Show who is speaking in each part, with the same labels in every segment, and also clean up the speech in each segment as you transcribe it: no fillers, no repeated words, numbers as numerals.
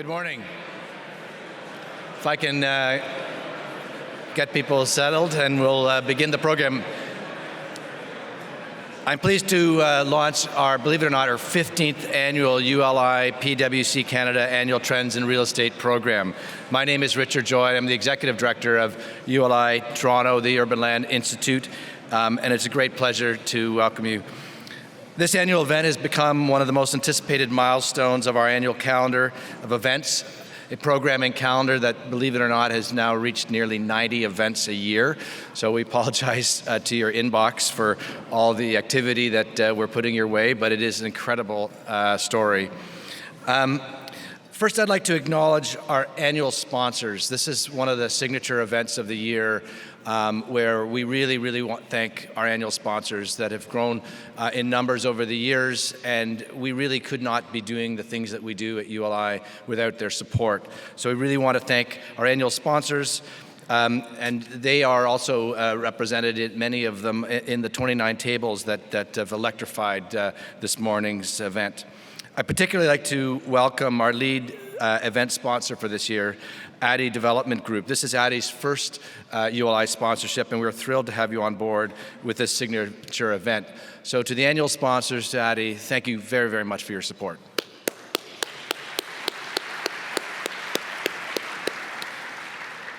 Speaker 1: Good morning. If I can get people settled, and we'll begin the program. I'm pleased to launch our, believe it or not, our 15th annual ULI PwC Canada Annual Trends in Real Estate program. My name is Richard Joy. I'm the Executive Director of ULI Toronto, the Urban Land Institute, and it's a great pleasure to welcome you. This annual event has become one of the most anticipated milestones of our annual calendar of events, a programming calendar that, believe it or not, has now reached nearly 90 events a year. So we apologize to your inbox for all the activity that we're putting your way, but it is an incredible story. First, I'd like to acknowledge our annual sponsors. This is one of the signature events of the year where we really want to thank our annual sponsors that have grown in numbers over the years, and we really could not be doing the things that we do at ULI without their support. So we really want to thank our annual sponsors, and they are also represented, many of them, in the 29 tables that have electrified this morning's event. I'd particularly like to welcome our lead event sponsor for this year, Addy Development Group. This is Addy's first ULI sponsorship, and we're thrilled to have you on board with this signature event. So to the annual sponsors, to Addy, thank you very much for your support.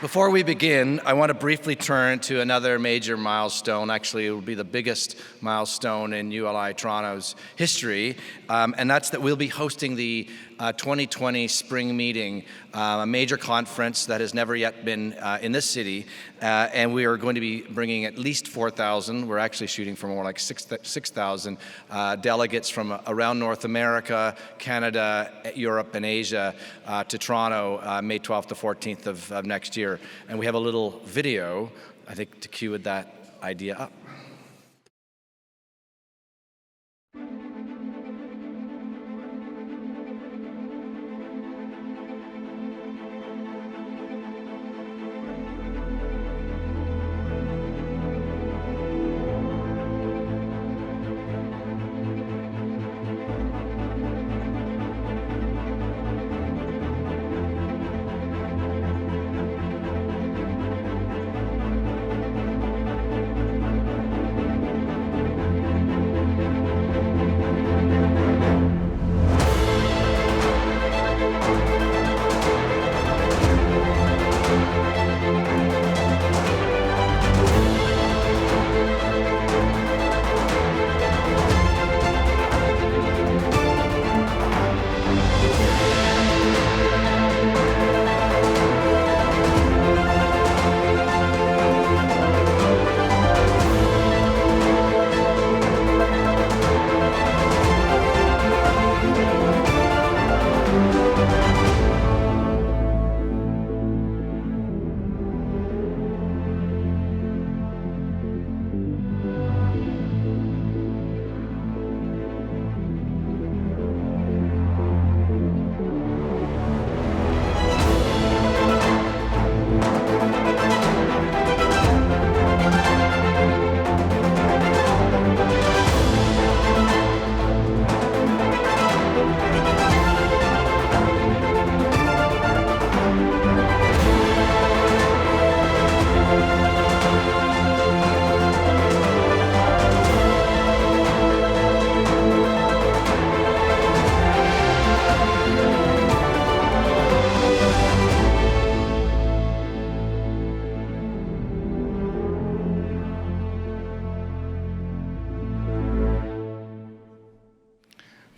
Speaker 1: Before we begin, I want to briefly turn to another major milestone. Actually, it will be the biggest milestone in ULI Toronto's history, and that's that we'll be hosting the 2020 spring meeting, a major conference that has never yet been in this city, and we are going to be bringing at least 4,000. We're actually shooting for more like 6,000 delegates from around North America, Canada, Europe, and Asia to Toronto, May 12th to 14th of next year. And we have a little video, I think, to cue that idea up.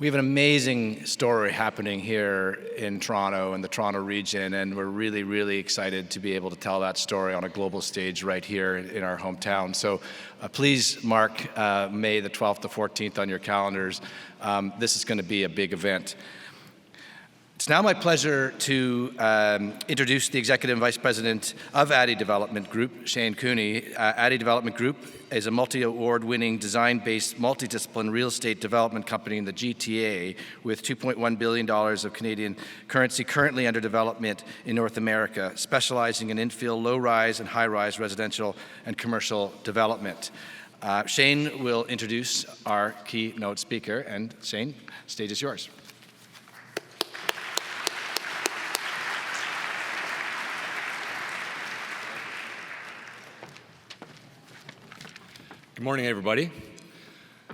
Speaker 1: We have an amazing story happening here in Toronto and the Toronto region, and we're really excited to be able to tell that story on a global stage right here in our hometown. So please mark May the 12th to 14th on your calendars. This is going to be a big event. It's now my pleasure to introduce the Executive Vice President of Addy Development Group, Shane Cooney. Addy Development Group is a multi-award-winning, design-based, multidiscipline real estate development company in the GTA with $2.1 billion of Canadian currency currently under development in North America, specializing in infill, low-rise, and high-rise residential and commercial development. Shane will introduce our keynote speaker, and Shane, stage is yours.
Speaker 2: Good morning, everybody.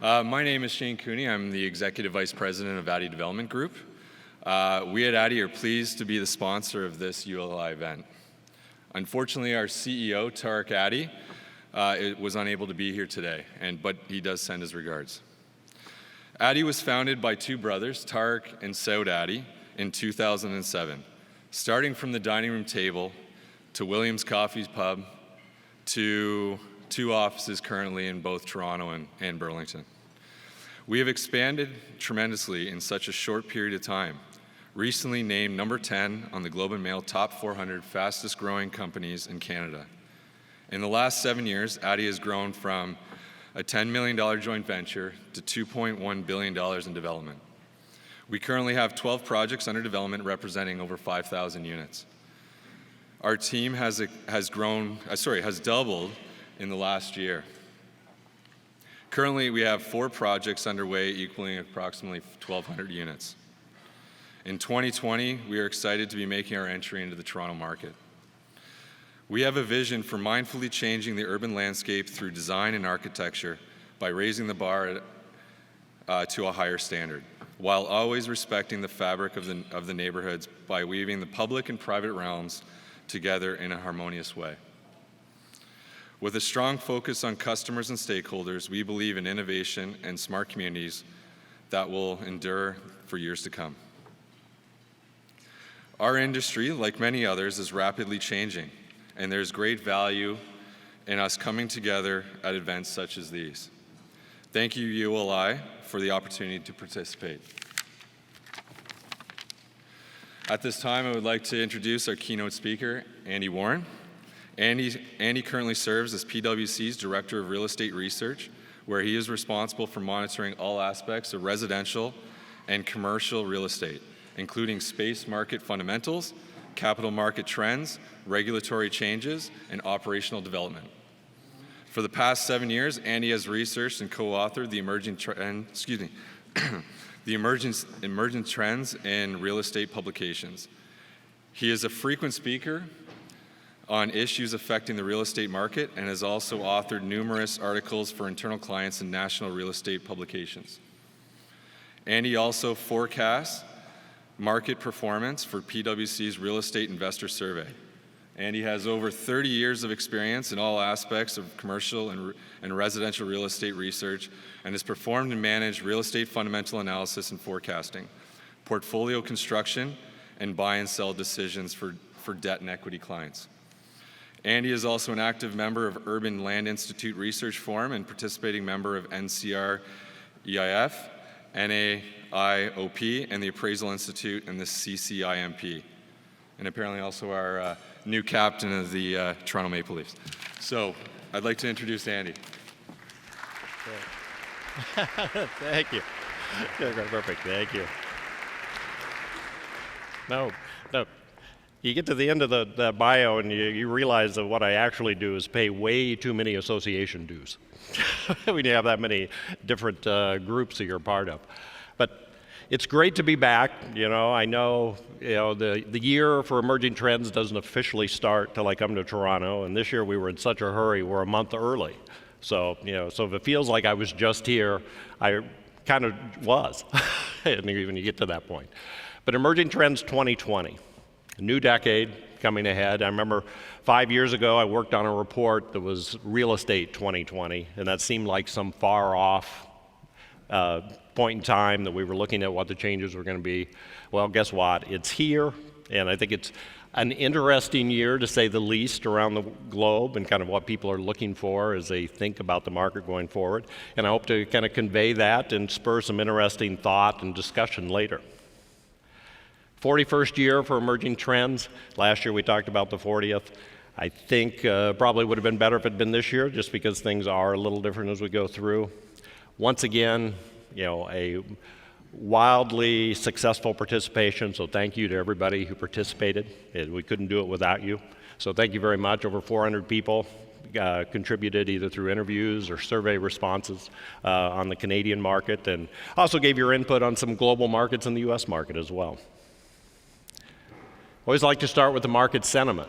Speaker 2: My name is Shane Cooney. I'm the Executive Vice President of Addy Development Group. We at Addy are pleased to be the sponsor of this ULI event. Unfortunately, our CEO, Tarek Addy, was unable to be here today, but he does send his regards. Addy was founded by two brothers, Tarek and Saud Addy, in 2007, starting from the dining room table to Williams Coffee's Pub to two offices currently in both Toronto and Burlington. We have expanded tremendously in such a short period of time. Recently named number 10 on the Globe and Mail Top 400 Fastest Growing Companies in Canada. In the last 7 years, Addy has grown from a $10 million joint venture to $2.1 billion in development. We currently have 12 projects under development representing over 5,000 units. Our team has doubled in the last year. Currently, we have 4 projects underway equaling approximately 1,200 units. In 2020, we are excited to be making our entry into the Toronto market. We have a vision for mindfully changing the urban landscape through design and architecture by raising the bar to a higher standard, while always respecting the fabric of the neighborhoods by weaving the public and private realms together in a harmonious way. With a strong focus on customers and stakeholders, we believe in innovation and smart communities that will endure for years to come. Our industry, like many others, is rapidly changing, and there's great value in us coming together at events such as these. Thank you, ULI, for the opportunity to participate. At this time, I would like to introduce our keynote speaker, Andy Warren. Andy currently serves as PwC's Director of Real Estate Research, where he is responsible for monitoring all aspects of residential and commercial real estate, including space market fundamentals, capital market trends, regulatory changes, and operational development. For the past 7 years, Andy has researched and co-authored the emerging trends in real estate publications. He is a frequent speaker on issues affecting the real estate market and has also authored numerous articles for internal clients in national real estate publications. Andy also forecasts market performance for PwC's Real Estate Investor Survey. Andy has over 30 years of experience in all aspects of commercial and residential real estate research and has performed and managed real estate fundamental analysis and forecasting, portfolio construction, and buy and sell decisions for debt and equity clients. Andy is also an active member of Urban Land Institute Research Forum and participating member of NCR EIF, NAIOP, and the Appraisal Institute and the CCIMP. And apparently also our new captain of the Toronto Maple Leafs. So I'd like to introduce Andy.
Speaker 3: Thank you. Perfect, thank you. No. You get to the end of the bio and you realize that what I actually do is pay way too many association dues when you have that many different groups that you're part of. But it's great to be back. I know the year for Emerging Trends doesn't officially start till I come to Toronto, and this year we were in such a hurry, we're a month early. So if it feels like I was just here, I kind of was, and when you get to that point. But Emerging Trends 2020. A new decade coming ahead. I remember 5 years ago I worked on a report that was Real Estate 2020, and that seemed like some far off point in time that we were looking at what the changes were going to be. Well, guess what? It's here, and I think it's an interesting year to say the least around the globe and kind of what people are looking for as they think about the market going forward. And I hope to kind of convey that and spur some interesting thought and discussion later. 41st year for Emerging Trends. Last year we talked about the 40th. I think probably would have been better if it had been this year, just because things are a little different as we go through. Once again, a wildly successful participation, so thank you to everybody who participated. We couldn't do it without you. So thank you very much. Over 400 people contributed either through interviews or survey responses on the Canadian market, and also gave your input on some global markets and the US market as well. Always like to start with the market sentiment.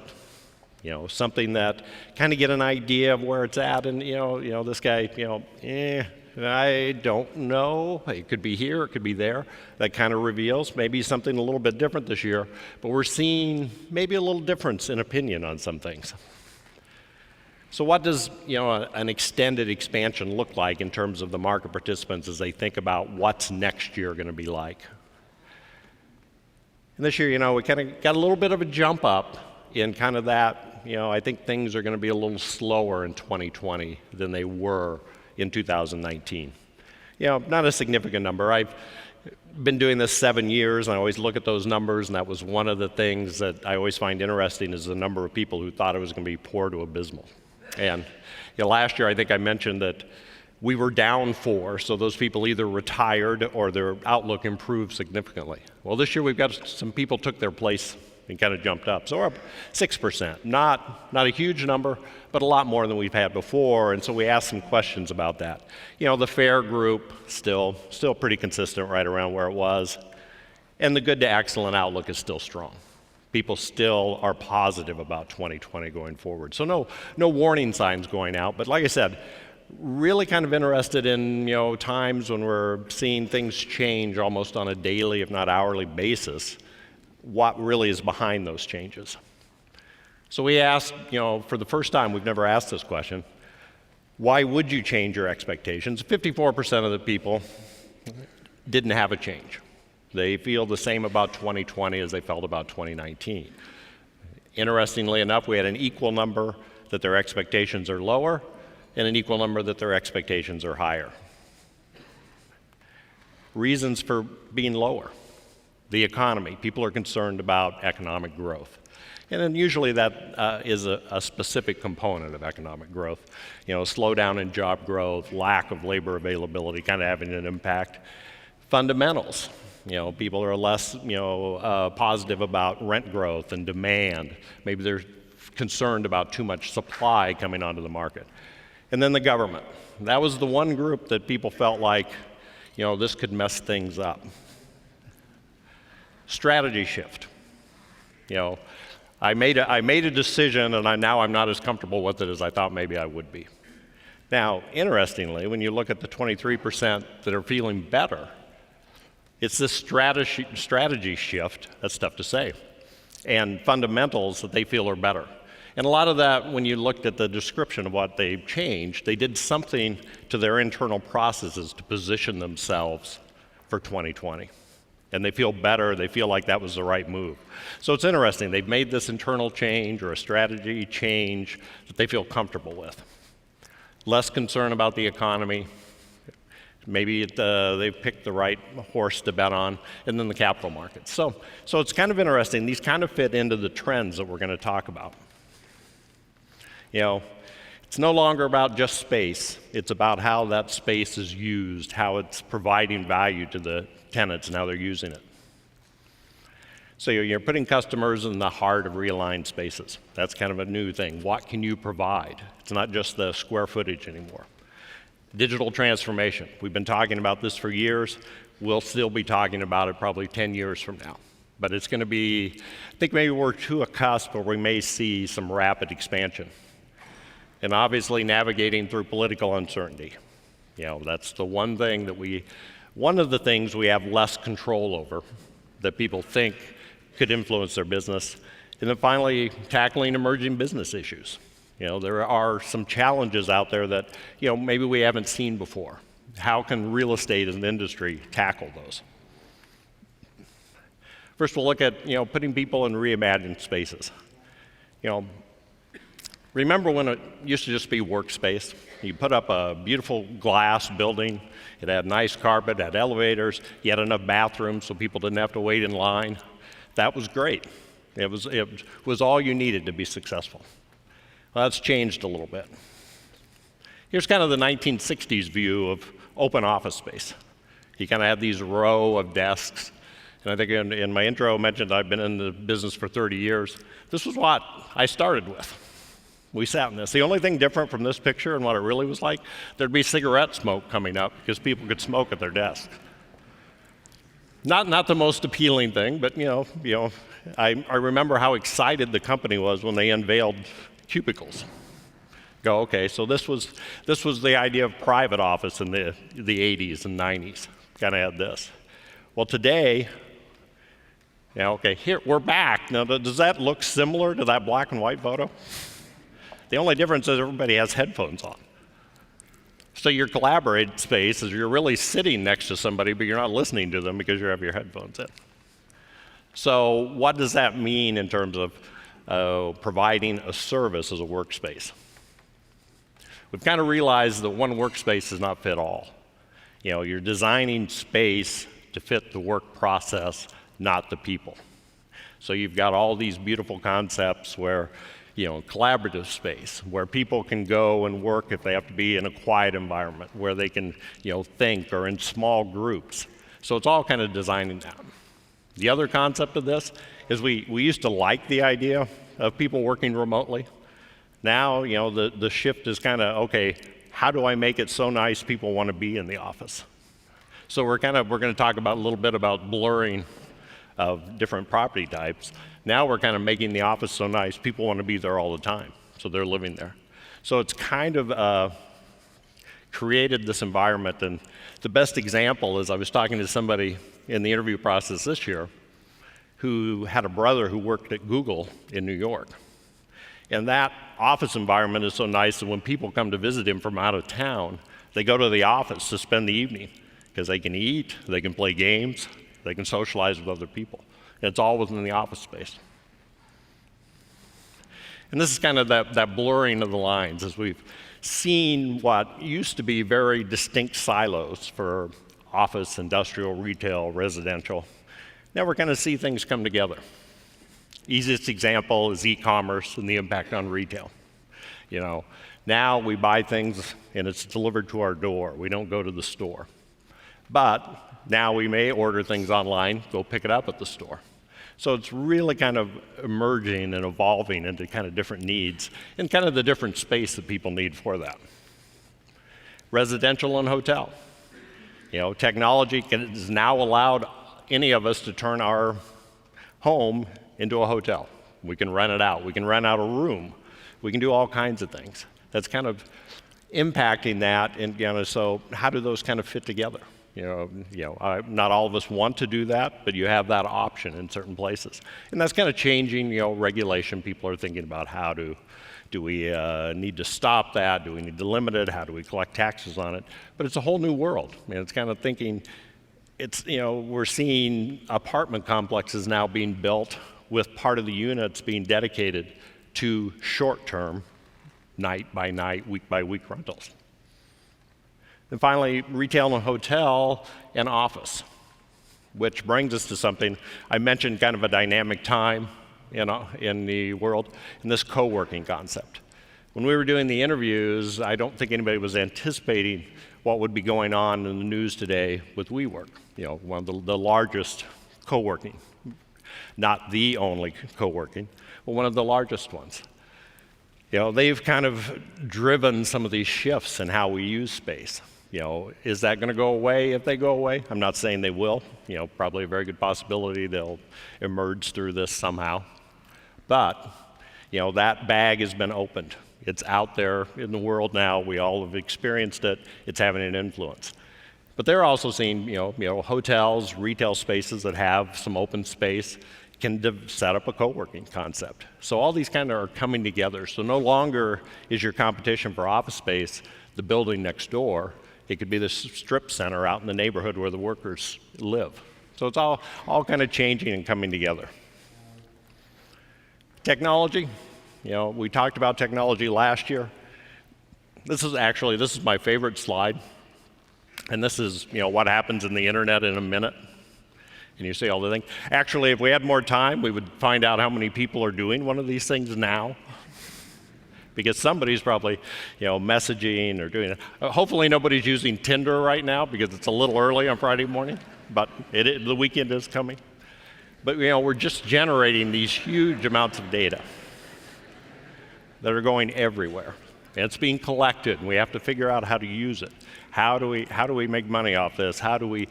Speaker 3: Something that kind of get an idea of where it's at, and this guy, I don't know. It could be here, it could be there. That kind of reveals maybe something a little bit different this year, but we're seeing maybe a little difference in opinion on some things. So what does an extended expansion look like in terms of the market participants as they think about what's next year going to be like? And this year, we kind of got a little bit of a jump up in kind of that, I think things are going to be a little slower in 2020 than they were in 2019. Not a significant number. I've been doing this 7 years, and I always look at those numbers, and that was one of the things that I always find interesting is the number of people who thought it was going to be poor to abysmal. And last year, I think I mentioned that we were down 4, so those people either retired or their outlook improved significantly. Well, this year we've got some people took their place and kind of jumped up. So we're up 6%. Not a huge number, but a lot more than we've had before, and so we asked some questions about that. The fair group, still pretty consistent right around where it was, and the good to excellent outlook is still strong. People still are positive about 2020 going forward. So no warning signs going out, but like I said, really kind of interested in times when we're seeing things change almost on a daily, if not hourly basis, what really is behind those changes. So we asked, for the first time, we've never asked this question, why would you change your expectations? 54% of the people didn't have a change. They feel the same about 2020 as they felt about 2019. Interestingly enough, we had an equal number that their expectations are lower and an equal number that their expectations are higher. Reasons for being lower. The economy. People are concerned about economic growth. And then usually that is a specific component of economic growth. Slowdown in job growth, lack of labor availability kind of having an impact. Fundamentals. People are less, positive about rent growth and demand. Maybe they're concerned about too much supply coming onto the market. And then the government. That was the one group that people felt like, this could mess things up. Strategy shift. I made a decision, and now I'm not as comfortable with it as I thought maybe I would be. Now, interestingly, when you look at the 23% that are feeling better, it's this strategy shift, that's tough to say, and fundamentals that they feel are better. And a lot of that, when you looked at the description of what they've changed, they did something to their internal processes to position themselves for 2020. And they feel better, they feel like that was the right move. So it's interesting, they've made this internal change or a strategy change that they feel comfortable with. Less concern about the economy, maybe they've picked the right horse to bet on, and then the capital markets. So it's kind of interesting, these kind of fit into the trends that we're going to talk about. It's no longer about just space, it's about how that space is used, how it's providing value to the tenants and how they're using it. So you're putting customers in the heart of realigned spaces. That's kind of a new thing. What can you provide? It's not just the square footage anymore. Digital transformation. We've been talking about this for years. We'll still be talking about it probably 10 years from now. But it's going to be, I think maybe we're to a cusp where we may see some rapid expansion. And obviously navigating through political uncertainty. That's the one of the things we have less control over that people think could influence their business. And then finally, tackling emerging business issues. There are some challenges out there that, maybe we haven't seen before. How can real estate as an industry tackle those? First, we'll look at, putting people in reimagined spaces. Remember when it used to just be workspace? You put up a beautiful glass building, it had nice carpet, it had elevators, you had enough bathrooms so people didn't have to wait in line. That was great. It was all you needed to be successful. Well, that's changed a little bit. Here's kind of the 1960s view of open office space. You kind of have these row of desks. And I think in my intro I mentioned I've been in the business for 30 years. This was what I started with. We sat in this. The only thing different from this picture and what it really was like, there'd be cigarette smoke coming up because people could smoke at their desks. Not the most appealing thing, but I remember how excited the company was when they unveiled cubicles. Okay, so this was the idea of private office in the 80s and 90s. Kind of had this. Well, today, okay, here we're back. Now, does that look similar to that black and white photo? The only difference is everybody has headphones on. So your collaborate space is you're really sitting next to somebody, but you're not listening to them because you have your headphones in. So what does that mean in terms of providing a service as a workspace? We've kind of realized that one workspace does not fit all. You're designing space to fit the work process, not the people. So you've got all these beautiful concepts where collaborative space, where people can go and work if they have to be in a quiet environment, where they can, think, or in small groups. So it's all kind of designing that. The other concept of this is we used to like the idea of people working remotely. Now, the shift is kind of, okay, how do I make it so nice people want to be in the office? So we're going to talk about a little bit about blurring of different property types. Now we're kind of making the office so nice, people want to be there all the time, so they're living there. So it's kind of created this environment, and the best example is I was talking to somebody in the interview process this year who had a brother who worked at Google in New York. And that office environment is so nice that when people come to visit him from out of town, they go to the office to spend the evening because they can eat, they can play games, they can socialize with other people. It's all within the office space. And this is kind of that blurring of the lines as we've seen what used to be very distinct silos for office, industrial, retail, residential. Now we're going to see things come together. Easiest example is e-commerce and the impact on retail. Now we buy things and it's delivered to our door. We don't go to the store. But now we may order things online, go pick it up at the store. So it's really kind of emerging and evolving into kind of different needs and kind of the different space that people need for that. Residential and hotel. Technology has now allowed any of us to turn our home into a hotel. We can rent it out. We can rent out a room. We can do all kinds of things. That's kind of impacting that. And so how do those kind of fit together? Not all of us want to do that, but you have that option in certain places. And that's kind of changing, regulation. People are thinking about how do we need to stop that? Do we need to limit it? How do we collect taxes on it? But it's a whole new world. It's kind of thinking, we're seeing apartment complexes now being built with part of the units being dedicated to short-term, night by night, week by week rentals. And finally, retail and hotel and office, which brings us to something I mentioned, kind of a dynamic time in the world, and this co-working concept. When we were doing the interviews, I don't think anybody was anticipating what would be going on in the news today with WeWork, one of the largest co-working, not the only co-working, but one of the largest ones. They've kind of driven some of these shifts in how we use space. Is that going to go away if they go away? I'm not saying they will. Probably a very good possibility they'll emerge through this somehow. But, that bag has been opened. It's out there in the world now. We all have experienced it. It's having an influence. But they're also seeing, hotels, retail spaces that have some open space can set up a co-working concept. So all these kind of are coming together. So no longer is your competition for office space the building next door. It could be the strip center out in the neighborhood where the workers live. So it's all kind of changing and coming together. Technology, we talked about technology last year. This is my favorite slide. And this is, what happens in the internet in a minute. And you see all the things. Actually, if we had more time, we would find out how many people are doing one of these things now. Because somebody's probably, messaging or doing it. Hopefully nobody's using Tinder right now because it's a little early on Friday morning, but the weekend is coming. But we're just generating these huge amounts of data that are going everywhere. And it's being collected, and we have to figure out how to use it. How do we make money off this? How do we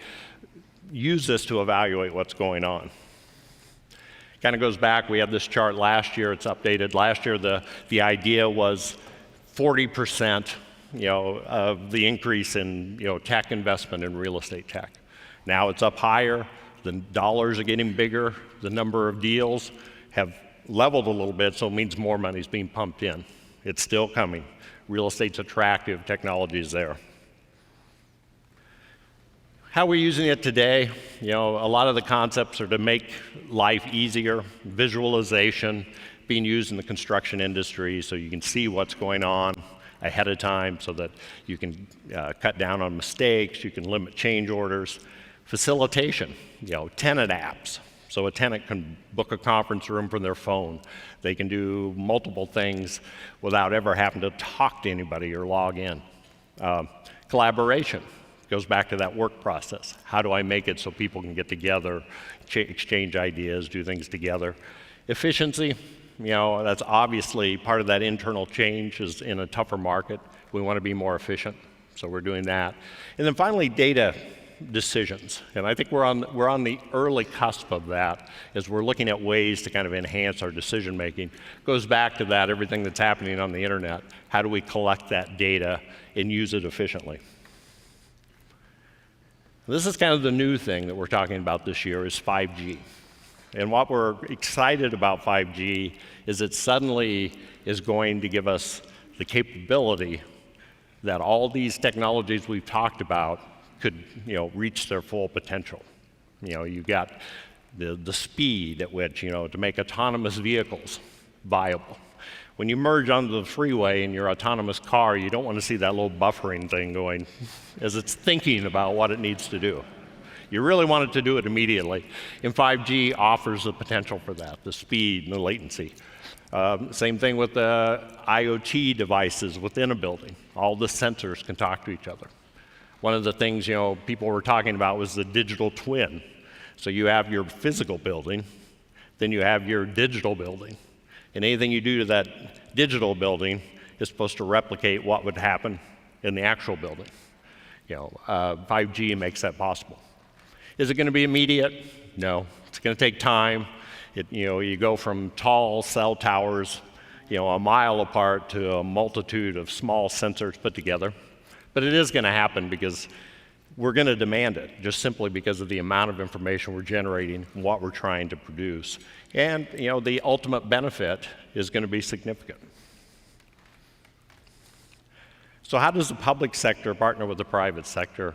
Speaker 3: use this to evaluate what's going on. Kind of goes back, we had this chart last year, it's updated. Last year the idea was 40% of the increase in tech investment in real estate tech. Now it's up higher, the dollars are getting bigger, the number of deals have leveled a little bit, so it means more money is being pumped in. It's still coming. Real estate's attractive, technology is there. How we're using it today, a lot of the concepts are to make life easier, visualization being used in the construction industry so you can see what's going on ahead of time so that you can cut down on mistakes, you can limit change orders. Facilitation, tenant apps. So a tenant can book a conference room from their phone. They can do multiple things without ever having to talk to anybody or log in. Collaboration goes back to that work process. How do I make it so people can get together, exchange ideas, do things together? Efficiency, that's obviously part of that internal change is in a tougher market. We want to be more efficient, so we're doing that. And then finally, data decisions. And I think we're on the early cusp of that as we're looking at ways to kind of enhance our decision making. Goes back to that, everything that's happening on the internet. How do we collect that data and use it efficiently? This is kind of the new thing that we're talking about this year is 5G. And what we're excited about 5G is it suddenly is going to give us the capability that all these technologies we've talked about could reach their full potential. You've got the speed at which, to make autonomous vehicles viable. When you merge onto the freeway in your autonomous car, you don't want to see that little buffering thing going as it's thinking about what it needs to do. You really want it to do it immediately. And 5G offers the potential for that, the speed and the latency. Same thing with the IoT devices within a building. All the sensors can talk to each other. One of the things people were talking about was the digital twin. So you have your physical building, then you have your digital building. And anything you do to that digital building is supposed to replicate what would happen in the actual building. 5G makes that possible. Is it going to be immediate? No. It's going to take time. You go from tall cell towers, a mile apart to a multitude of small sensors put together. But it is going to happen because we're going to demand it, just simply because of the amount of information we're generating and what we're trying to produce. And the ultimate benefit is going to be significant. So how does the public sector partner with the private sector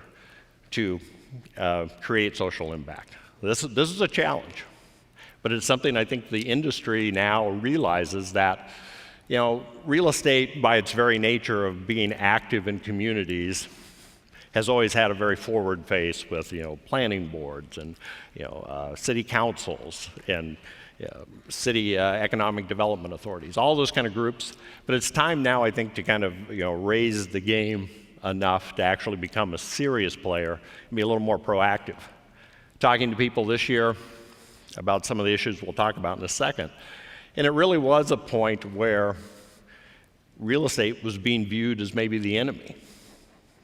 Speaker 3: to create social impact? This is a challenge, but it's something I think the industry now realizes that real estate, by its very nature of being active in communities, has always had a very forward face with planning boards and city councils and city economic development authorities, all those kind of groups. But it's time now, I think, to kind of raise the game enough to actually become a serious player and be a little more proactive. Talking to people this year about some of the issues we'll talk about in a second. And it really was a point where real estate was being viewed as maybe the enemy,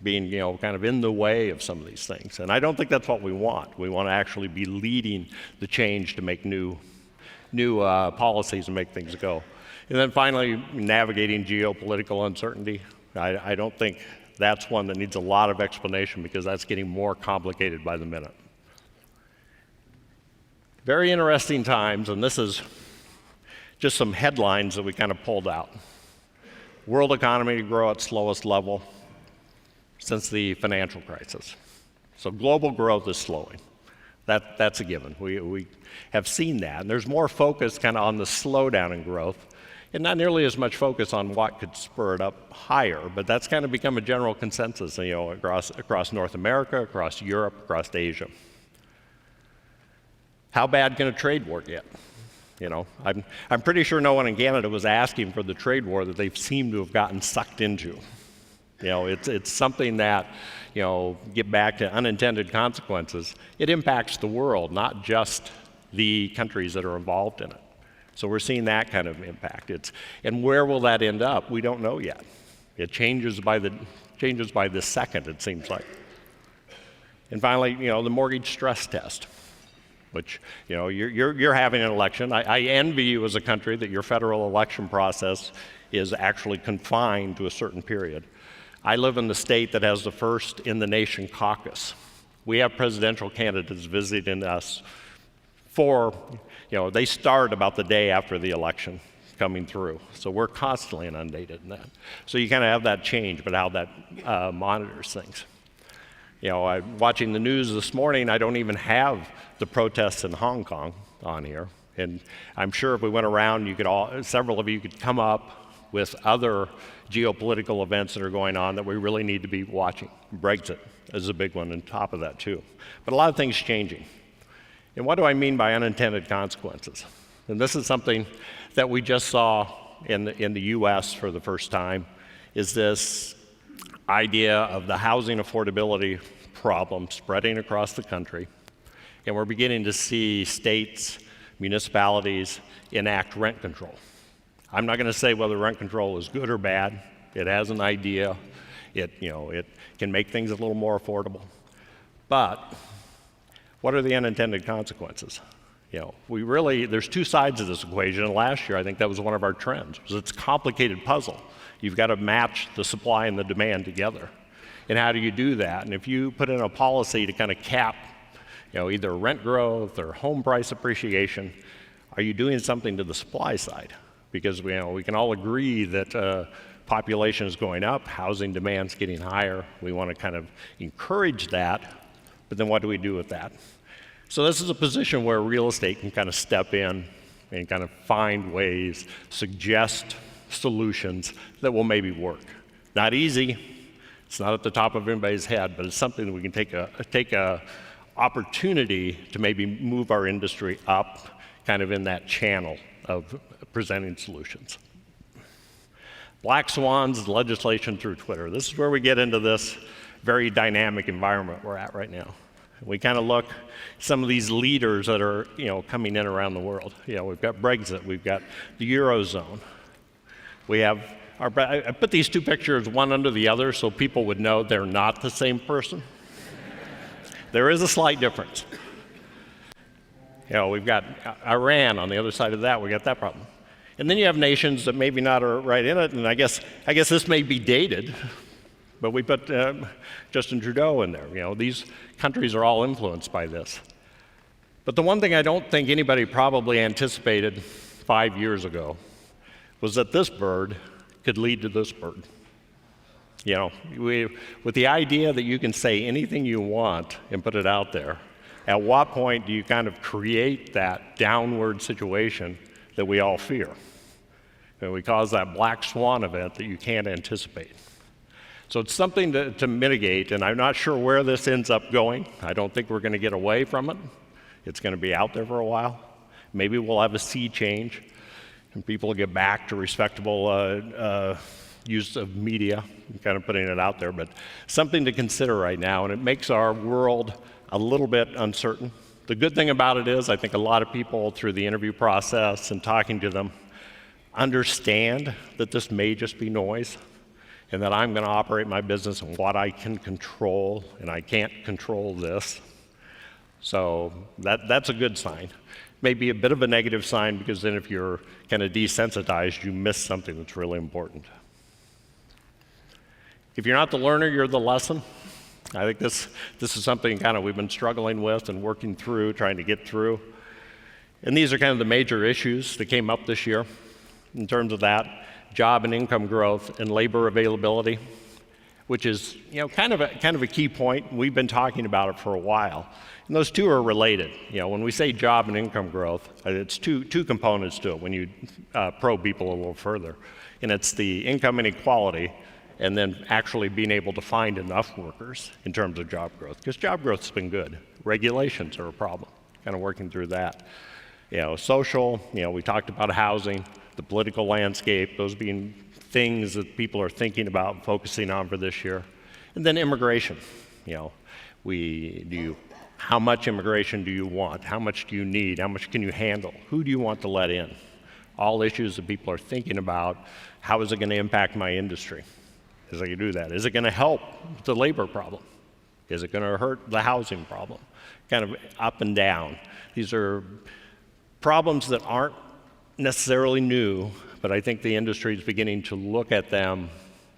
Speaker 3: being kind of in the way of some of these things. And I don't think that's what we want. We want to actually be leading the change to make new policies and make things go. And then finally, navigating geopolitical uncertainty. I don't think that's one that needs a lot of explanation because that's getting more complicated by the minute. Very interesting times, and this is just some headlines that we kind of pulled out. World economy to grow at slowest level since the financial crisis. So global growth is slowing. That's a given. We have seen that. And there's more focus kind of on the slowdown in growth and not nearly as much focus on what could spur it up higher. But that's kind of become a general consensus across North America, across Europe, across Asia. How bad can a trade war get? I'm pretty sure no one in Canada was asking for the trade war that they seem to have gotten sucked into. It's something that, get back to unintended consequences. It impacts the world, not just the countries that are involved in it. So we're seeing that kind of impact. And where will that end up? We don't know yet. It changes by the second, it seems like. And finally, the mortgage stress test, which, you're having an election. I envy you as a country that your federal election process is actually confined to a certain period. I live in the state that has the first in the nation caucus. We have presidential candidates visiting us they start about the day after the election coming through. So we're constantly inundated in that. So you kind of have that change, but how that monitors things. I'm watching the news this morning, I don't even have the protests in Hong Kong on here. And I'm sure if we went around, several of you could come up with other geopolitical events that are going on that we really need to be watching. Brexit is a big one on top of that too. But a lot of things changing. And what do I mean by unintended consequences? And this is something that we just saw in the US for the first time, is this idea of the housing affordability problem spreading across the country. And we're beginning to see states, municipalities enact rent control. I'm not going to say whether rent control is good or bad. It has an idea. It can make things a little more affordable. But what are the unintended consequences? There's two sides of this equation, and last year I think that was one of our trends. It's a complicated puzzle. You've got to match the supply and the demand together. And how do you do that? And if you put in a policy to kind of cap, either rent growth or home price appreciation, are you doing something to the supply side? Because we can all agree that population is going up, housing demand's getting higher. We want to kind of encourage that, but then what do we do with that? So this is a position where real estate can kind of step in and kind of find ways, suggest solutions that will maybe work. Not easy, it's not at the top of anybody's head, but it's something that we can take a opportunity to maybe move our industry up kind of in that channel of presenting solutions. Black swans, legislation through Twitter. This is where we get into this very dynamic environment we're at right now. We kind of look some of these leaders that are coming in around the world. We've got Brexit, we've got the Eurozone. We have I put these two pictures one under the other so people would know they're not the same person. There is a slight difference. We've got Iran on the other side of that. We got that problem. And then you have nations that maybe not are right in it. And I guess this may be dated, but we put Justin Trudeau in there. These countries are all influenced by this. But the one thing I don't think anybody probably anticipated 5 years ago was that this bird could lead to this bird. With the idea that you can say anything you want and put it out there, at what point do you kind of create that downward situation that we all fear? And we cause that black swan event that you can't anticipate. So it's something to mitigate, and I'm not sure where this ends up going. I don't think we're going to get away from it. It's going to be out there for a while. Maybe we'll have a sea change, and people will get back to respectable use of media, kind of putting it out there, but something to consider right now, and it makes our world a little bit uncertain. The good thing about it is I think a lot of people through the interview process and talking to them understand that this may just be noise and that I'm going to operate my business on what I can control, and I can't control this. So that's a good sign. Maybe a bit of a negative sign, because then if you're kind of desensitized, you miss something that's really important. If you're not the learner, you're the lesson. I think this is something kind of we've been struggling with and working through, trying to get through. And these are kind of the major issues that came up this year in terms of that. Job and income growth and labor availability, which is kind of a key point. We've been talking about it for a while. And those two are related. When we say job and income growth, it's two components to it when you probe people a little further. And it's the income inequality and then actually being able to find enough workers in terms of job growth. Because job growth's been good. Regulations are a problem, kind of working through that. Social, we talked about housing, the political landscape, those being things that people are thinking about and focusing on for this year. And then immigration. How much immigration do you want? How much do you need? How much can you handle? Who do you want to let in? All issues that people are thinking about. How is it going to impact my industry as I do that? Is it going to help with the labor problem? Is it going to hurt the housing problem? Kind of up and down. These are problems that aren't necessarily new, but I think the industry is beginning to look at them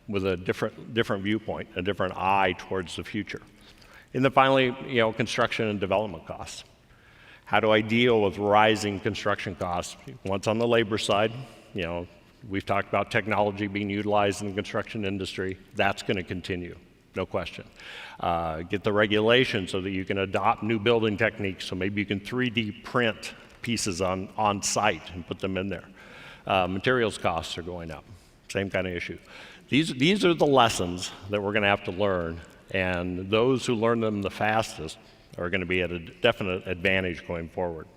Speaker 3: with a different viewpoint, a different eye towards the future. And then finally, construction and development costs. How do I deal with rising construction costs? Once on the labor side, we've talked about technology being utilized in the construction industry. That's going to continue, no question. Get the regulations so that you can adopt new building techniques, so maybe you can 3D print pieces on site and put them in there. Materials costs are going up, same kind of issue. These are the lessons that we're going to have to learn, and those who learn them the fastest are going to be at a definite advantage going forward.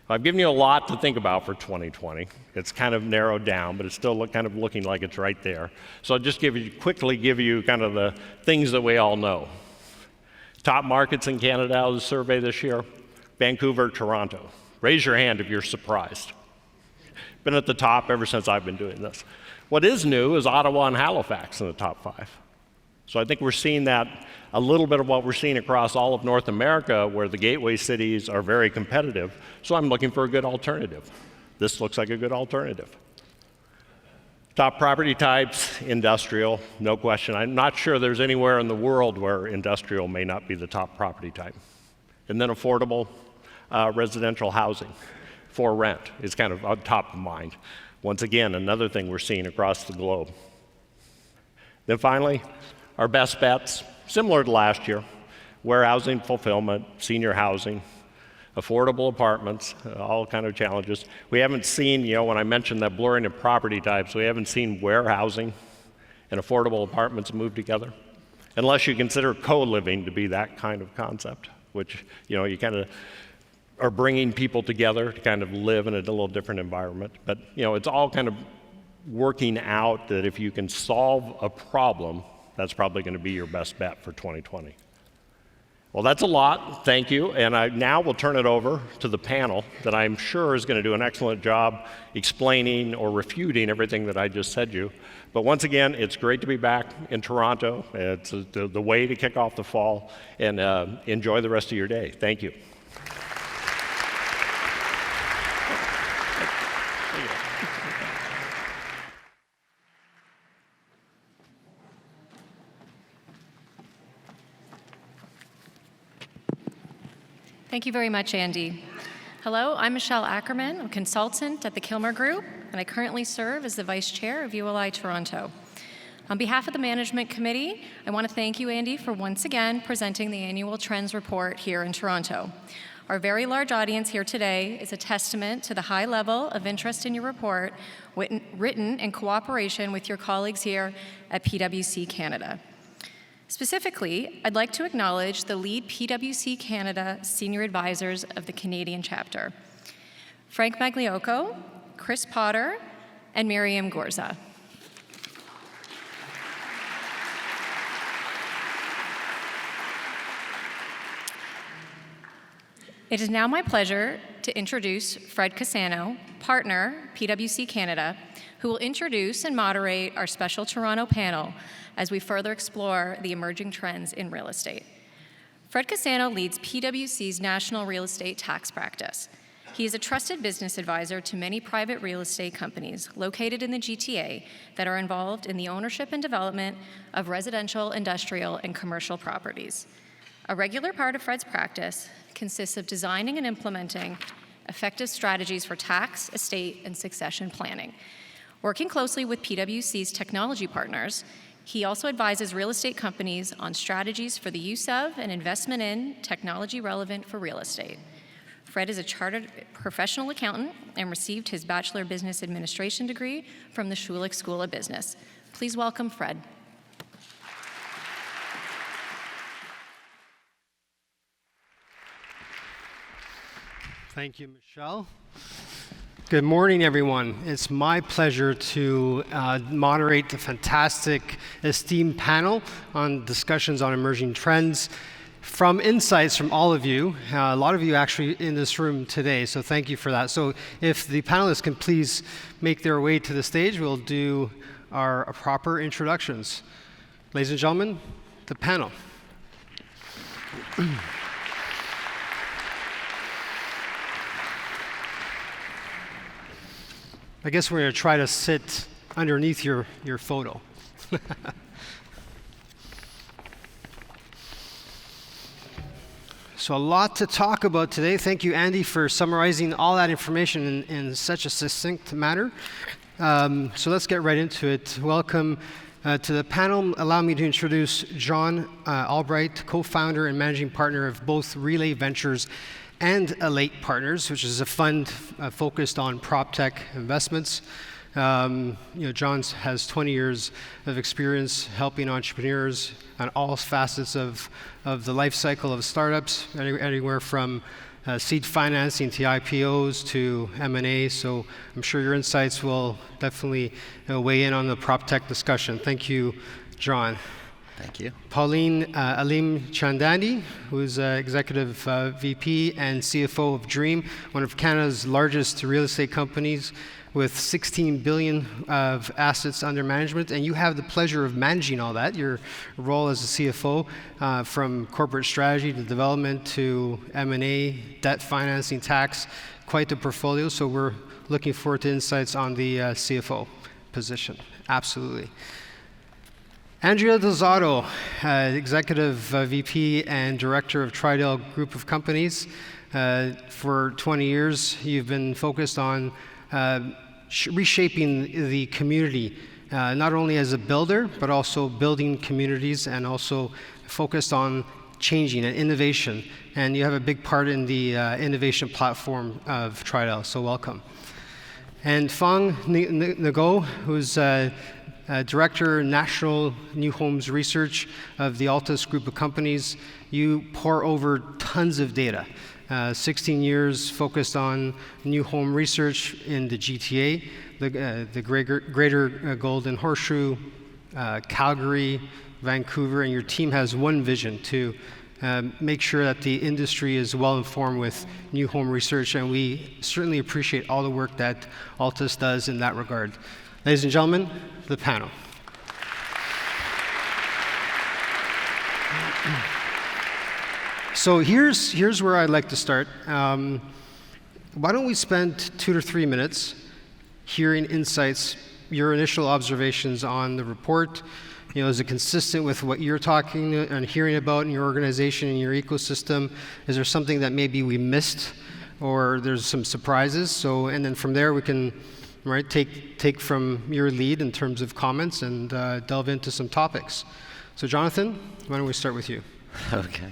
Speaker 3: I've given you a lot to think about for 2020. It's kind of narrowed down, but it's still kind of looking like it's right there. So I'll just quickly give you kind of the things that we all know. Top markets in Canada out of the survey this year: Vancouver, Toronto. Raise your hand if you're surprised. Been at the top ever since I've been doing this. What is new is Ottawa and Halifax in the top 5. So I think we're seeing that, a little bit of what we're seeing across all of North America, where the gateway cities are very competitive. So I'm looking for a good alternative. This looks like a good alternative. Top property types: industrial, no question. I'm not sure there's anywhere in the world where industrial may not be the top property type. And then affordable residential housing for rent is kind of on top of mind. Once again, another thing we're seeing across the globe. Then finally, our best bets, similar to last year: warehousing, fulfillment, senior housing, affordable apartments, all kind of challenges. We haven't seen, when I mentioned that blurring of property types, we haven't seen warehousing and affordable apartments move together, unless you consider co-living to be that kind of concept, which, you kind of are bringing people together to kind of live in a little different environment. But, it's all kind of working out that if you can solve a problem, that's probably going to be your best bet for 2020. Well, that's a lot. Thank you. And I now will turn it over to the panel that I'm sure is going to do an excellent job explaining or refuting everything that I just said to you. But once again, it's great to be back in Toronto. It's the way to kick off the fall, and enjoy the rest of your day. Thank you.
Speaker 4: Thank you very much, Andy. Hello, I'm Michelle Ackerman. I'm a consultant at the Kilmer Group, and I currently serve as the Vice Chair of ULI Toronto. On behalf of the Management Committee, I want to thank you, Andy, for once again presenting the annual Trends Report here in Toronto. Our very large audience here today is a testament to the high level of interest in your report, written in cooperation with your colleagues here at PwC Canada. Specifically, I'd like to acknowledge the lead PwC Canada senior advisors of the Canadian chapter: Frank Magliocco, Chris Potter, and Miriam Gorza. It is now my pleasure to introduce Fred Cassano, partner, PwC Canada, who will introduce and moderate our special Toronto panel as we further explore the emerging trends in real estate. Fred Cassano leads PwC's national real estate tax practice. He is a trusted business advisor to many private real estate companies located in the GTA that are involved in the ownership and development of residential, industrial, and commercial properties. A regular part of Fred's practice consists of designing and implementing effective strategies for tax, estate, and succession planning. Working closely with PwC's technology partners, he also advises real estate companies on strategies for the use of and investment in technology relevant for real estate. Fred is a chartered professional accountant and received his Bachelor of Business Administration degree from the Schulich School of Business. Please welcome Fred.
Speaker 5: Thank you, Michelle. Good morning, everyone. It's my pleasure to moderate the fantastic esteemed panel on discussions on emerging trends from insights from all of you. A lot of you actually in this room today, so thank you for that. So if the panelists can please make their way to the stage, we'll do our proper introductions. Ladies and gentlemen, the panel. I guess we're going to try to sit underneath your photo. So a lot to talk about today. Thank you, Andy, for summarizing all that information in such a succinct manner. So let's get right into it. Welcome to the panel. Allow me to introduce John Albright, co-founder and managing partner of both Relay Ventures and Elate Partners, which is a fund focused on prop tech investments. John has 20 years of experience helping entrepreneurs on all facets of the life cycle of startups, anywhere from seed financing to IPOs to M&A. So I'm sure your insights will definitely weigh in on the prop tech discussion. Thank you, John.
Speaker 6: Thank you.
Speaker 5: Pauline Alim Chandani, who is Executive VP and CFO of Dream, one of Canada's largest real estate companies with 16 billion of assets under management. And you have the pleasure of managing all that, your role as a CFO, from corporate strategy to development to M&A, debt financing, tax, quite the portfolio. So we're looking forward to insights on the CFO position. Absolutely. Andrea Delzato, Executive VP and Director of Tridel Group of Companies. For 20 years, you've been focused on reshaping the community, not only as a builder, but also building communities and also focused on changing and innovation. And you have a big part in the innovation platform of Tridel, so welcome. And Fang Ngo, who's Director, National New Homes Research of the Altus Group of Companies. You pour over tons of data. 16 years focused on new home research in the GTA, the greater Golden Horseshoe, Calgary, Vancouver, and your team has one vision to make sure that the industry is well informed with new home research, and we certainly appreciate all the work that Altus does in that regard. Ladies and gentlemen, the panel. So here's where I'd like to start. Why don't we spend 2 to 3 minutes hearing insights, your initial observations on the report. Is it consistent with what you're talking and hearing about in your organization and your ecosystem? Is there something that maybe we missed, or there's some surprises? And then from there we can take from your lead in terms of comments and delve into some topics. So Jonathan, why don't we start with you?
Speaker 6: Okay.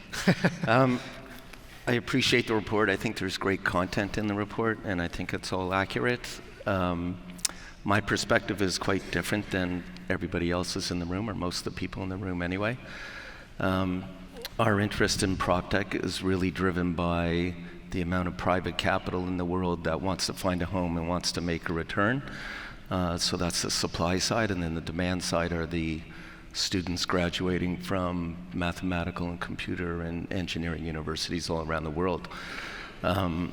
Speaker 6: I appreciate the report. I think there's great content in the report, and I think it's all accurate. My perspective is quite different than everybody else's in the room, or most of the people in the room anyway. Our interest in PropTech is really driven by the amount of private capital in the world that wants to find a home and wants to make a return. So that's the supply side, and then the demand side are the students graduating from mathematical and computer and engineering universities all around the world.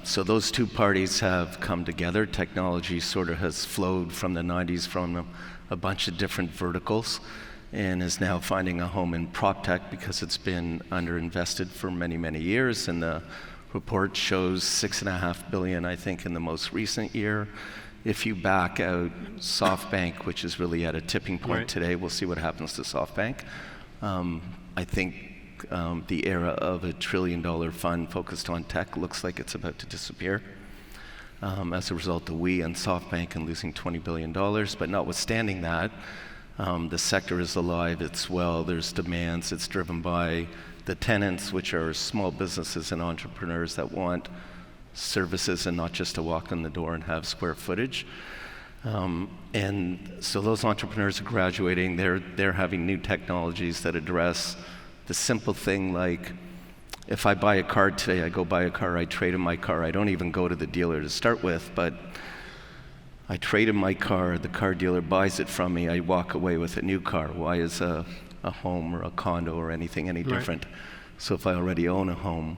Speaker 6: So those two parties have come together. Technology sort of has flowed from the 90s from a bunch of different verticals and is now finding a home in PropTech because it's been underinvested for many, many years. And the report shows $6.5 billion, I think, in the most recent year. If you back out SoftBank, which is really at a tipping point today, we'll see what happens to SoftBank. I think the era of $1 trillion fund focused on tech looks like it's about to disappear as a result of we and SoftBank and losing $20 billion. But notwithstanding that, the sector is alive, it's well, there's demands, it's driven by the tenants, which are small businesses and entrepreneurs that want services and not just to walk in the door and have square footage. And so those entrepreneurs are graduating, they're having new technologies that address the simple thing like, if I buy a car today, I go buy a car, I trade in my car, I don't even go to the dealer to start with, but I trade in my car, the car dealer buys it from me, I walk away with a new car. Why is a home or a condo or anything any different? So if I already own a home,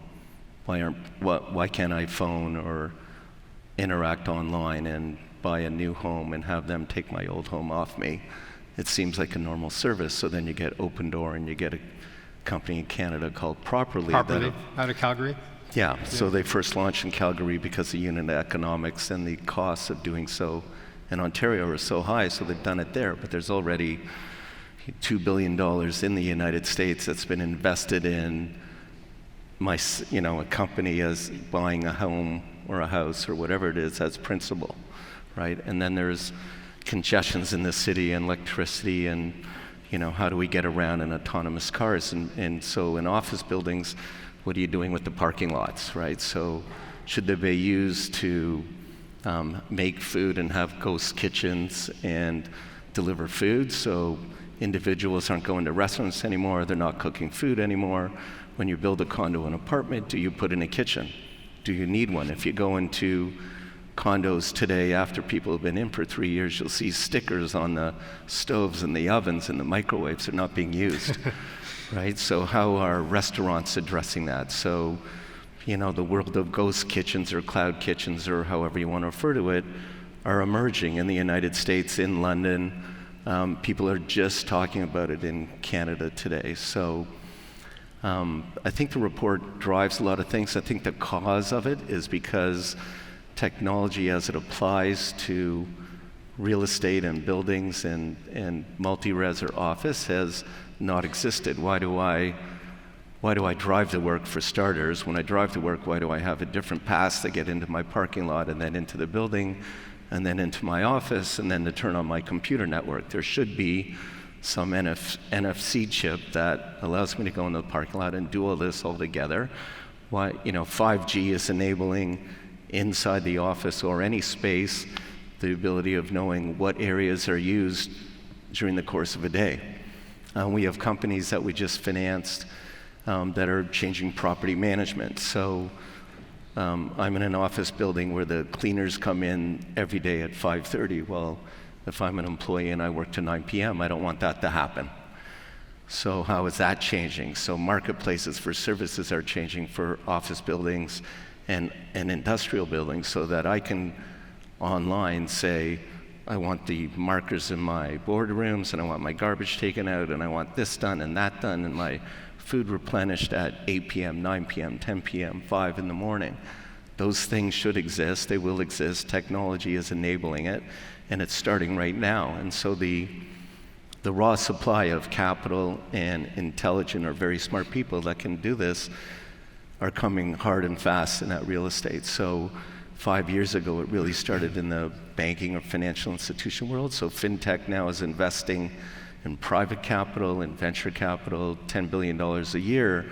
Speaker 6: why can't I phone or interact online and buy a new home and have them take my old home off me it seems like a normal service. So then you get Open Door, and you get a company in Canada called Properly.
Speaker 5: Properly, out of Calgary?
Speaker 6: Yeah, so they first launched in Calgary because the unit economics and the costs of doing so in Ontario are so high, so they've done it there. But there's already $2 billion in the United States that's been invested in a company as buying a home or a house or whatever it is as principal, right? And then there's congestions in the city and electricity and, how do we get around in autonomous cars? And so in office buildings, what are you doing with the parking lots, right? So should they be used to make food and have ghost kitchens and deliver food? So individuals aren't going to restaurants anymore, they're not cooking food anymore. When you build a condo and apartment, do you put in a kitchen? Do you need one? If you go into condos today, after people have been in for 3 years, you'll see stickers on the stoves and the ovens and the microwaves are not being used, right? So how are restaurants addressing that? So, the world of ghost kitchens or cloud kitchens or however you want to refer to it are emerging in the United States, in London. People are just talking about it in Canada today. So I think the report drives a lot of things. I think the cause of it is because technology as it applies to real estate and buildings and multi-res or office has not existed. Why do I drive to work, for starters? When I drive to work, why do I have a different pass to get into my parking lot and then into the building and then into my office and then to turn on my computer network? There should be some NFC chip that allows me to go into the parking lot and do all this all together. Why, 5G is enabling inside the office or any space the ability of knowing what areas are used during the course of a day. We have companies that we just financed that are changing property management. So I'm in an office building where the cleaners come in every day at 5:30. Well, if I'm an employee and I work to 9 p.m., I don't want that to happen. So how is that changing? So marketplaces for services are changing for office buildings and industrial buildings, so that I can online say, I want the markers in my boardrooms, and I want my garbage taken out, and I want this done and that done, and my food replenished at 8 p.m., 9 p.m., 10 p.m., 5 in the morning. Those things should exist. They will exist. Technology is enabling it, and it's starting right now. And so the raw supply of capital and intelligent or very smart people that can do this are coming hard and fast in that real estate. So 5 years ago, it really started in the banking or financial institution world. So fintech now is investing in private capital and venture capital, $10 billion a year,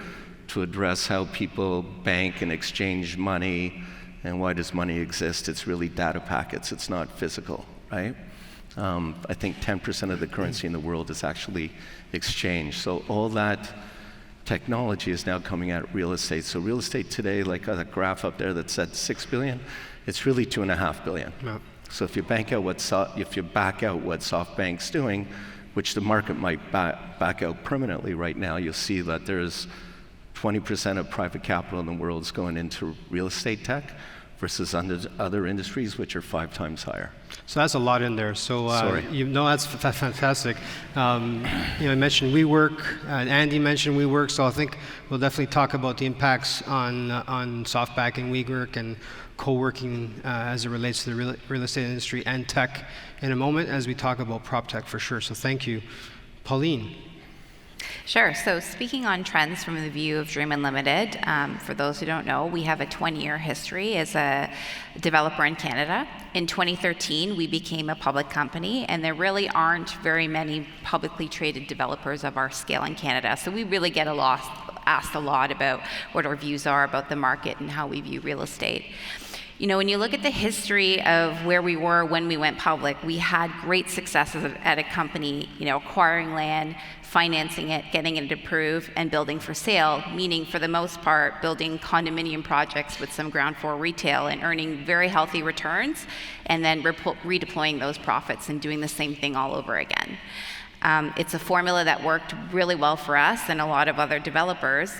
Speaker 6: to address how people bank and exchange money. And why does money exist? It's really data packets. It's not physical, right? I think 10% of the currency in the world is actually exchanged. So all that technology is now coming at real estate. So real estate today, like that graph up there that said 6 billion, it's really 2.5 billion. Yeah. So if you back out what SoftBank's doing, which the market might back out permanently right now, you'll see that there's 20% of private capital in the world is going into real estate tech versus other industries, which are 5 times higher.
Speaker 5: So that's a lot in there. So
Speaker 6: Sorry.
Speaker 5: That's fantastic. You mentioned WeWork, Andy mentioned WeWork, so I think we'll definitely talk about the impacts on SoftBank and WeWork and co-working as it relates to the real estate industry and tech in a moment as we talk about prop tech for sure. So thank you. Pauline.
Speaker 7: Sure. So speaking on trends from the view of Dream Unlimited, for those who don't know, we have a 20-year history as a developer in Canada. In 2013, we became a public company, and there really aren't very many publicly traded developers of our scale in Canada. So we really get asked a lot about what our views are about the market and how we view real estate. When you look at the history of where we were when we went public, we had great successes at a company, acquiring land, financing it, getting it approved, and building for sale, meaning for the most part, building condominium projects with some ground floor retail and earning very healthy returns, and then redeploying those profits and doing the same thing all over again. It's a formula that worked really well for us and a lot of other developers.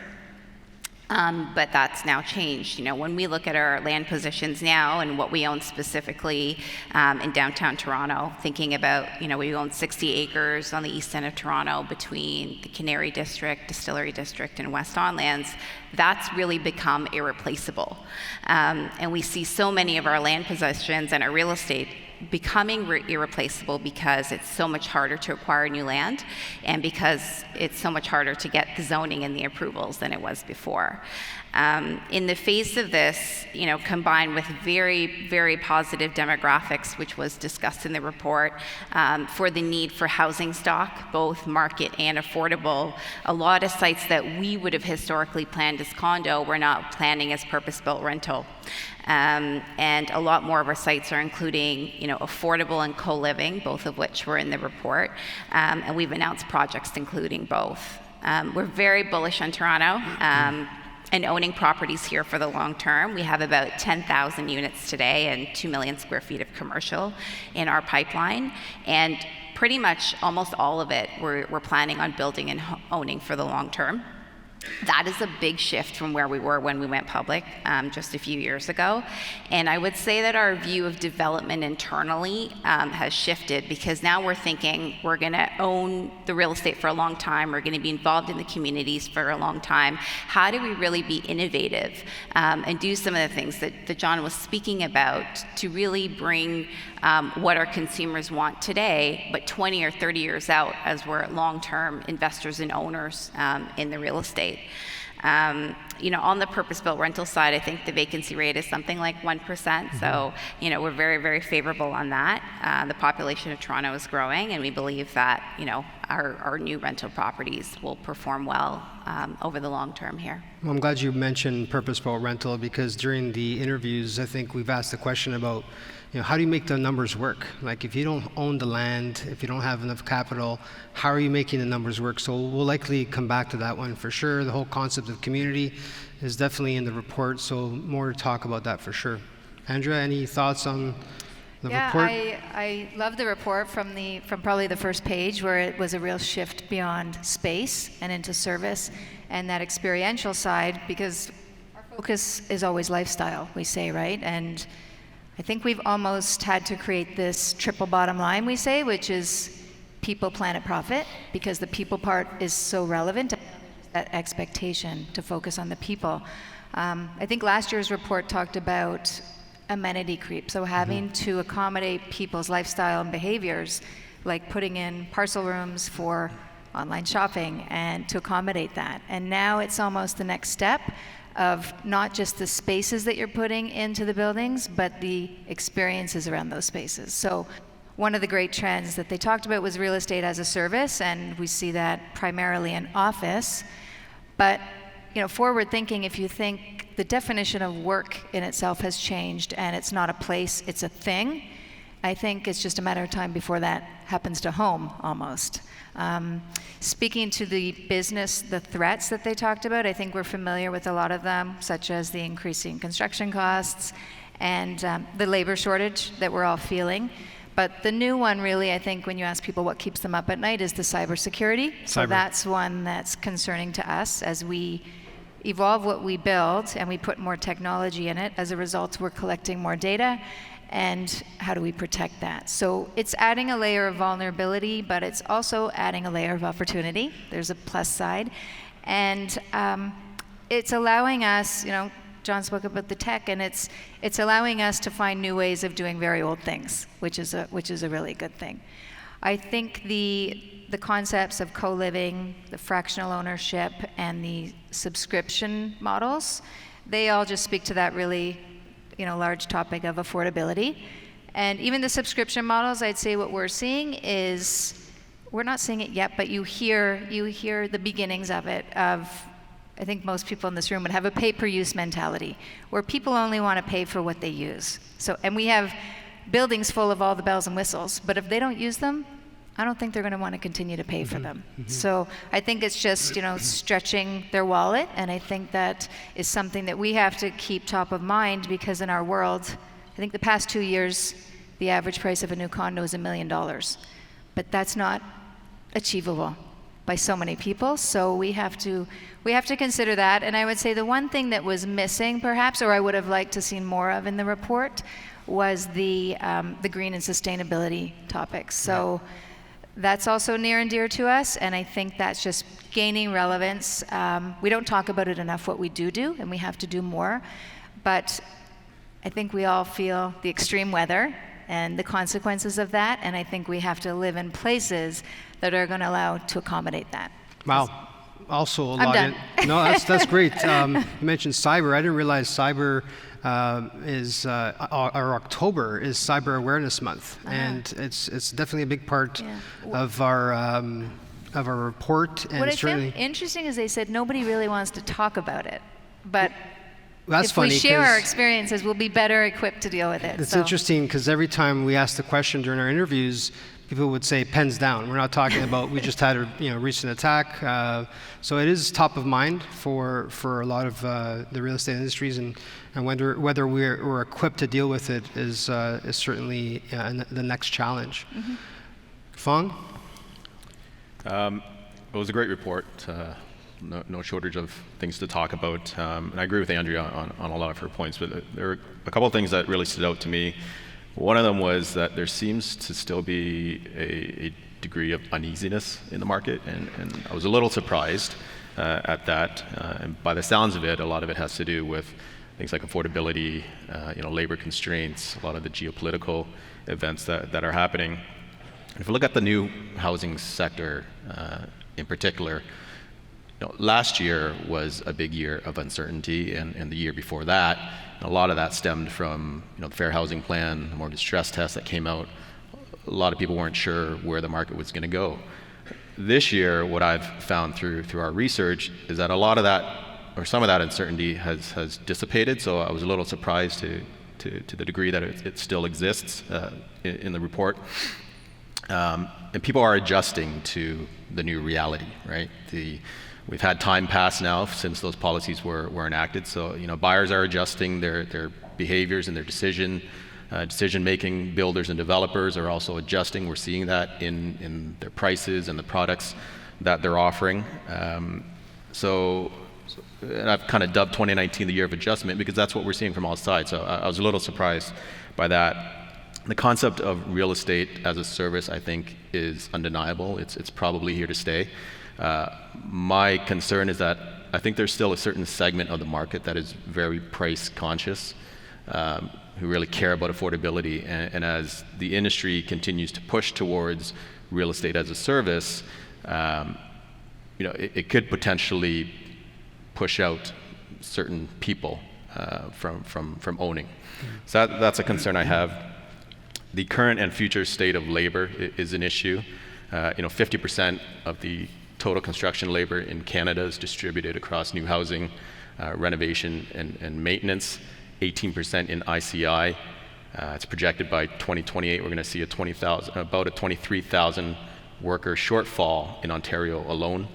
Speaker 7: But that's now changed. When we look at our land positions now and what we own specifically in downtown Toronto, thinking about, we own 60 acres on the east end of Toronto between the Canary District, Distillery District, and West Don Lands, that's really become irreplaceable. And we see so many of our land possessions and our real estate becoming irreplaceable because it's so much harder to acquire new land and because it's so much harder to get the zoning and the approvals than it was before. In the face of this, combined with very, very positive demographics, which was discussed in the report, for the need for housing stock, both market and affordable, a lot of sites that we would have historically planned as condo, we're not planning as purpose-built rental. And a lot more of our sites are including, affordable and co-living, both of which were in the report, and we've announced projects including both. We're very bullish on Toronto and owning properties here for the long term. We have about 10,000 units today and 2 million square feet of commercial in our pipeline, and pretty much almost all of it we're planning on building and owning for the long term. That is a big shift from where we were when we went public just a few years ago. And I would say that our view of development internally has shifted, because now we're thinking we're going to own the real estate for a long time. We're going to be involved in the communities for a long time. How do we really be innovative and do some of the things that John was speaking about to really bring what our consumers want today, but 20 or 30 years out as we're long-term investors and owners in the real estate. On the purpose-built rental side, I think the vacancy rate is something like 1%. So, we're very, very favorable on that. The population of Toronto is growing, and we believe that, our new rental properties will perform well over the long term here.
Speaker 5: Well, I'm glad you mentioned purpose-built rental, because during the interviews, I think we've asked the question about, how do you make the numbers work? Like, if you don't own the land, if you don't have enough capital, how are you making the numbers work? So we'll likely come back to that one for sure. The whole concept of community is definitely in the report, so more to talk about that for sure. Andrea, any thoughts on the report?
Speaker 8: I love the report from probably the first page, where it was a real shift beyond space and into service and that experiential side, because our focus is always lifestyle, we say, right? And I think we've almost had to create this triple bottom line, we say, which is people, planet, profit, because the people part is so relevant, that expectation to focus on the people. I think last year's report talked about amenity creep, so having to accommodate people's lifestyle and behaviors, like putting in parcel rooms for online shopping and to accommodate that. And now it's almost the next step of not just the spaces that you're putting into the buildings, but the experiences around those spaces. So one of the great trends that they talked about was real estate as a service, and we see that primarily in office. But forward thinking, if you think the definition of work in itself has changed and it's not a place, it's a thing, I think it's just a matter of time before that happens to home almost. Speaking to the business, the threats that they talked about, I think we're familiar with a lot of them, such as the increasing construction costs and the labor shortage that we're all feeling. But the new one, really, I think, when you ask people what keeps them up at night, is the cybersecurity. So that's one that's concerning to us as we evolve what we build and we put more technology in it. As a result, we're collecting more data. And how do we protect that? So it's adding a layer of vulnerability, but it's also adding a layer of opportunity. There's a plus side. And it's allowing us, John spoke about the tech, and it's allowing us to find new ways of doing very old things, which is a really good thing. I think the concepts of co-living, the fractional ownership, and the subscription models, they all just speak to that really large topic of affordability. And even the subscription models, I'd say what we're seeing is, we're not seeing it yet, but you hear the beginnings of it, I think most people in this room would have a pay-per-use mentality, where people only want to pay for what they use. And we have buildings full of all the bells and whistles, but if they don't use them, I don't think they're going to want to continue to pay for them. So I think it's just, stretching their wallet, and I think that is something that we have to keep top of mind, because in our world, I think the past 2 years, the average price of a new condo is $1 million. But that's not achievable. by so many people. So we have to consider that. And I would say the one thing that was missing, perhaps, or I would have liked to seen more of in the report, was the green and sustainability topics. So that's also near and dear to us, and I think that's just gaining relevance. We don't talk about it enough, what we do, and we have to do more. But I think we all feel the extreme weather and the consequences of that, and I think we have to live in places that are going to allow to accommodate that.
Speaker 5: Wow. Also a lot.
Speaker 8: done.
Speaker 5: No, that's great. You mentioned cyber. I didn't realize cyber or October is Cyber Awareness Month, and it's definitely a big part of our report. And
Speaker 8: What I
Speaker 5: certainly,
Speaker 8: found interesting is they said nobody really wants to talk about it, but
Speaker 5: that's
Speaker 8: if
Speaker 5: funny.
Speaker 8: we share our
Speaker 5: 'cause
Speaker 8: experiences, we'll be better equipped to deal with it.
Speaker 5: It's
Speaker 8: So-
Speaker 5: interesting because every time we ask the question during our interviews, people would say pens down. We're not talking about we just had a recent attack. So it is top of mind for a lot of the real estate industries, and whether we're equipped to deal with it is certainly the next challenge.
Speaker 8: Mm-hmm.
Speaker 5: Fong?
Speaker 9: It was a great report. No shortage of things to talk about. And I agree with Andrea on a lot of her points, but there are a couple of things that really stood out to me. One of them was that there seems to still be a degree of uneasiness in the market, and I was a little surprised at that. And by the sounds of it, a lot of it has to do with things like affordability, labor constraints, a lot of the geopolitical events that are happening. If we look at the new housing sector in particular, last year was a big year of uncertainty, and the year before that, a lot of that stemmed from the Fair Housing Plan, the mortgage stress test that came out. A lot of people weren't sure where the market was going to go. This year, what I've found through our research is that a lot of that, or some of that uncertainty has dissipated. So I was a little surprised to the degree that it still exists in the report. And people are adjusting to the new reality, right? We've had time pass now since those policies were enacted, so buyers are adjusting their behaviors and their decision making. Builders and developers are also adjusting. We're seeing that in their prices and the products that they're offering. And I've kind of dubbed 2019 the year of adjustment because that's what we're seeing from all sides. So I was a little surprised by that. The concept of real estate as a service, I think, is undeniable. It's probably here to stay. My concern is that I think there's still a certain segment of the market that is very price conscious, who really care about affordability. And as the industry continues to push towards real estate as a service, it could potentially push out certain people from owning. So that's a concern I have. The current and future state of labor is an issue. 50% of the total construction labor in Canada is distributed across new housing, renovation, and maintenance. 18% in ICI. It's projected by 2028 we're going to see about a 23,000 worker shortfall in Ontario alone.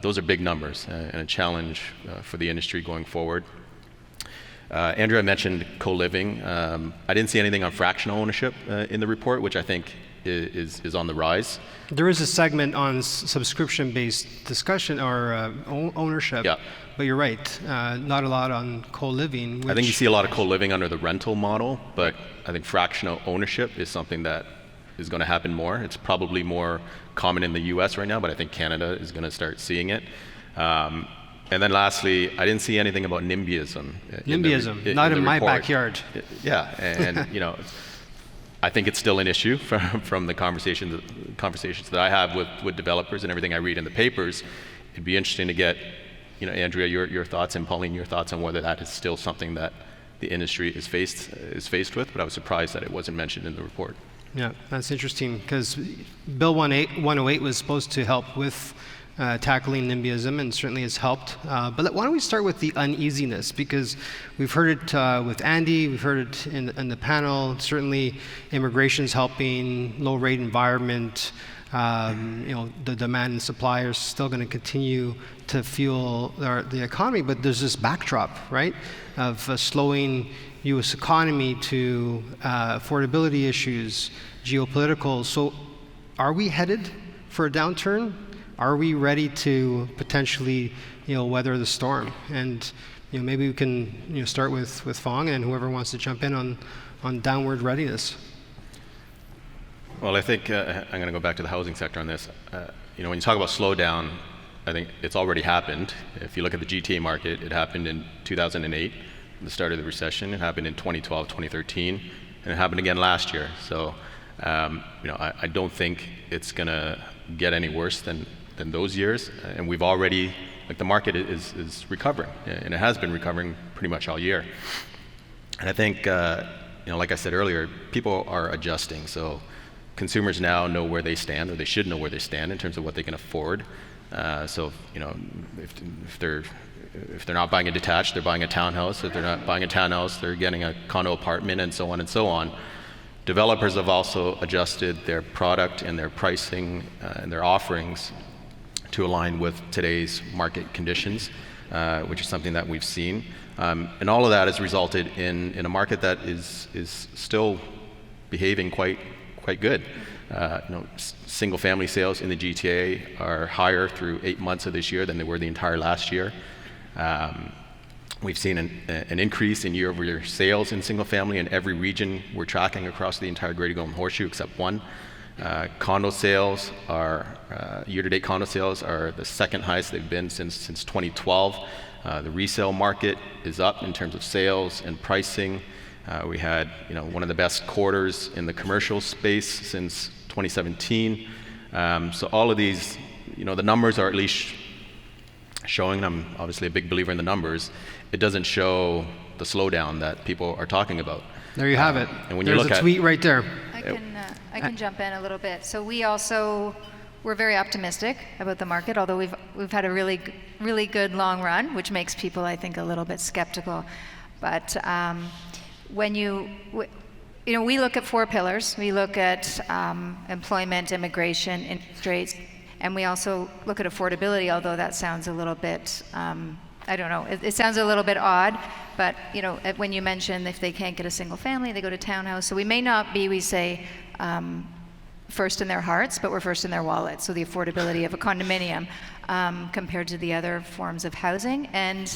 Speaker 9: Those are big numbers and a challenge for the industry going forward. Andrea mentioned co-living. I didn't see anything on fractional ownership in the report, which I think is on the rise.
Speaker 5: There is a segment on subscription-based discussion or ownership, but you're right, not a lot on co-living.
Speaker 9: I think you see a lot of co-living under the rental model, but I think fractional ownership is something that is going to happen more. It's probably more common in the US right now, but I think Canada is going to start seeing it. And then lastly, I didn't see anything about NIMBYism.
Speaker 5: NIMBYism, not in my backyard.
Speaker 9: Yeah, and I think it's still an issue from the conversations that I have with developers and everything I read in the papers. It'd be interesting to get, Andrea, your thoughts, and Pauline, your thoughts on whether that is still something that the industry is faced with. But I was surprised that it wasn't mentioned in the report.
Speaker 5: Yeah, that's interesting because Bill 108 was supposed to help with tackling NIMBYism, and certainly has helped. But why don't we start with the uneasiness, because we've heard it with Andy, we've heard it in the panel. Certainly, immigration's helping, low-rate environment. The demand and supply are still going to continue to fuel the economy, but there's this backdrop, right, of a slowing U.S. economy to affordability issues, geopolitical. So, are we headed for a downturn? are we ready to potentially, weather the storm? And maybe we can start with Phong, and whoever wants to jump in on downward readiness.
Speaker 9: Well, I think I'm going to go back to the housing sector on this. When you talk about slowdown, I think it's already happened. If you look at the GTA market, it happened in 2008, the start of the recession. It happened in 2012, 2013, and it happened again last year. So, I don't think it's going to get any worse than those years. And we've already, the market is recovering, and it has been recovering pretty much all year. And I think, like I said earlier, people are adjusting. So consumers now know where they stand, or they should know where they stand in terms of what they can afford. So, if they're not buying a detached, they're buying a townhouse. If they're not buying a townhouse, they're getting a condo apartment, and so on and so on. Developers have also adjusted their product and their pricing and their offerings to align with today's market conditions, which is something that we've seen. And all of that has resulted in a market that is still behaving quite good. Single-family sales in the GTA are higher through 8 months of this year than they were the entire last year. We've seen an increase in year-over-year sales in single-family in every region we're tracking across the entire Greater Golden Horseshoe except one. Condo sales are, year-to-date condo sales are the second highest they've been since 2012. The resale market is up in terms of sales and pricing. We had one of the best quarters in the commercial space since 2017. So all of these, the numbers are at least showing, and I'm obviously a big believer in the numbers, it doesn't show the slowdown that people are talking about.
Speaker 5: There you have it.
Speaker 9: And when
Speaker 5: There's
Speaker 9: you look
Speaker 5: a tweet right there.
Speaker 8: I can jump in a little bit. So we're very optimistic about the market, although we've had a really good long run, which makes people, I think, a little bit skeptical. But when we look at 4 pillars. We look at employment, immigration, interest rates, and we also look at affordability, although that sounds a little bit, I don't know, it sounds a little bit odd, but when you mention if they can't get a single family, they go to townhouse. So we may not be, we say, first in their hearts, but we're first in their wallets. So the affordability of a condominium compared to the other forms of housing. And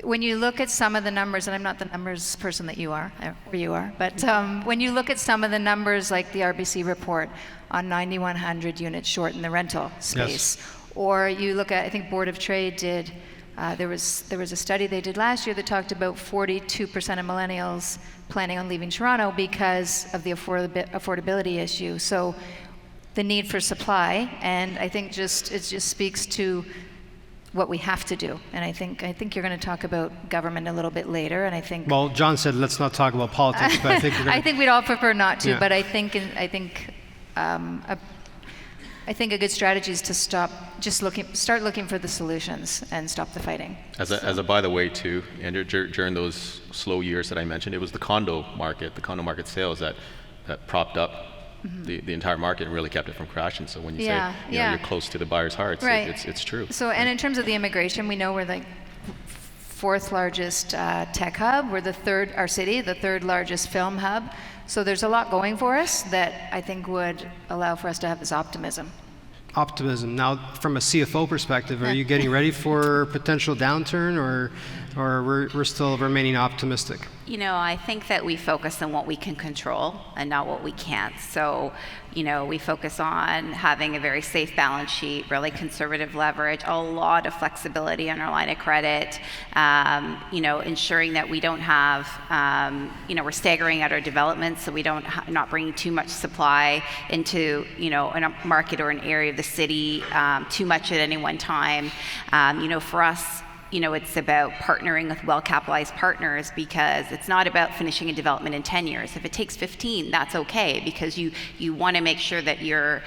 Speaker 8: when you look at some of the numbers, and I'm not the numbers person that you are, but when you look at some of the numbers like the RBC report on 9,100 units short in the rental space, yes. Or you look at, I think Board of Trade did, there was a study they did last year that talked about 42% of millennials planning on leaving Toronto because of the affordability issue. So the need for supply, and I think it just speaks to what we have to do. And I think you're going to talk about government a little bit later, and I think.
Speaker 5: Well, John said let's not talk about politics, but I think we're gonna,
Speaker 8: I think we'd all prefer not to.
Speaker 5: Yeah.
Speaker 8: But I think a good strategy is to start looking for the solutions and stop the fighting.
Speaker 9: As a by the way too, Andrew, during those slow years that I mentioned, it was the condo market sales that propped up the entire market and really kept it from crashing. So when you say you're close to the buyer's hearts,
Speaker 8: right.
Speaker 9: it's true.
Speaker 8: So, and in terms of the immigration, we know we're the 4th largest tech hub. We're the third largest film hub. So there's a lot going for us that I think would allow for us to have this optimism.
Speaker 5: Optimism. Now, from a CFO perspective, are you getting ready for potential downturn, or we're still remaining optimistic?
Speaker 7: I think that we focus on what we can control and not what we can't. So, we focus on having a very safe balance sheet, really conservative leverage, a lot of flexibility on our line of credit, ensuring that we don't have, we're staggering out our developments so we not bringing too much supply into, in a market or an area of the city, too much at any one time. For us, it's about partnering with well-capitalized partners, because it's not about finishing a development in 10 years. If it takes 15, that's okay, because you want to make sure that you're,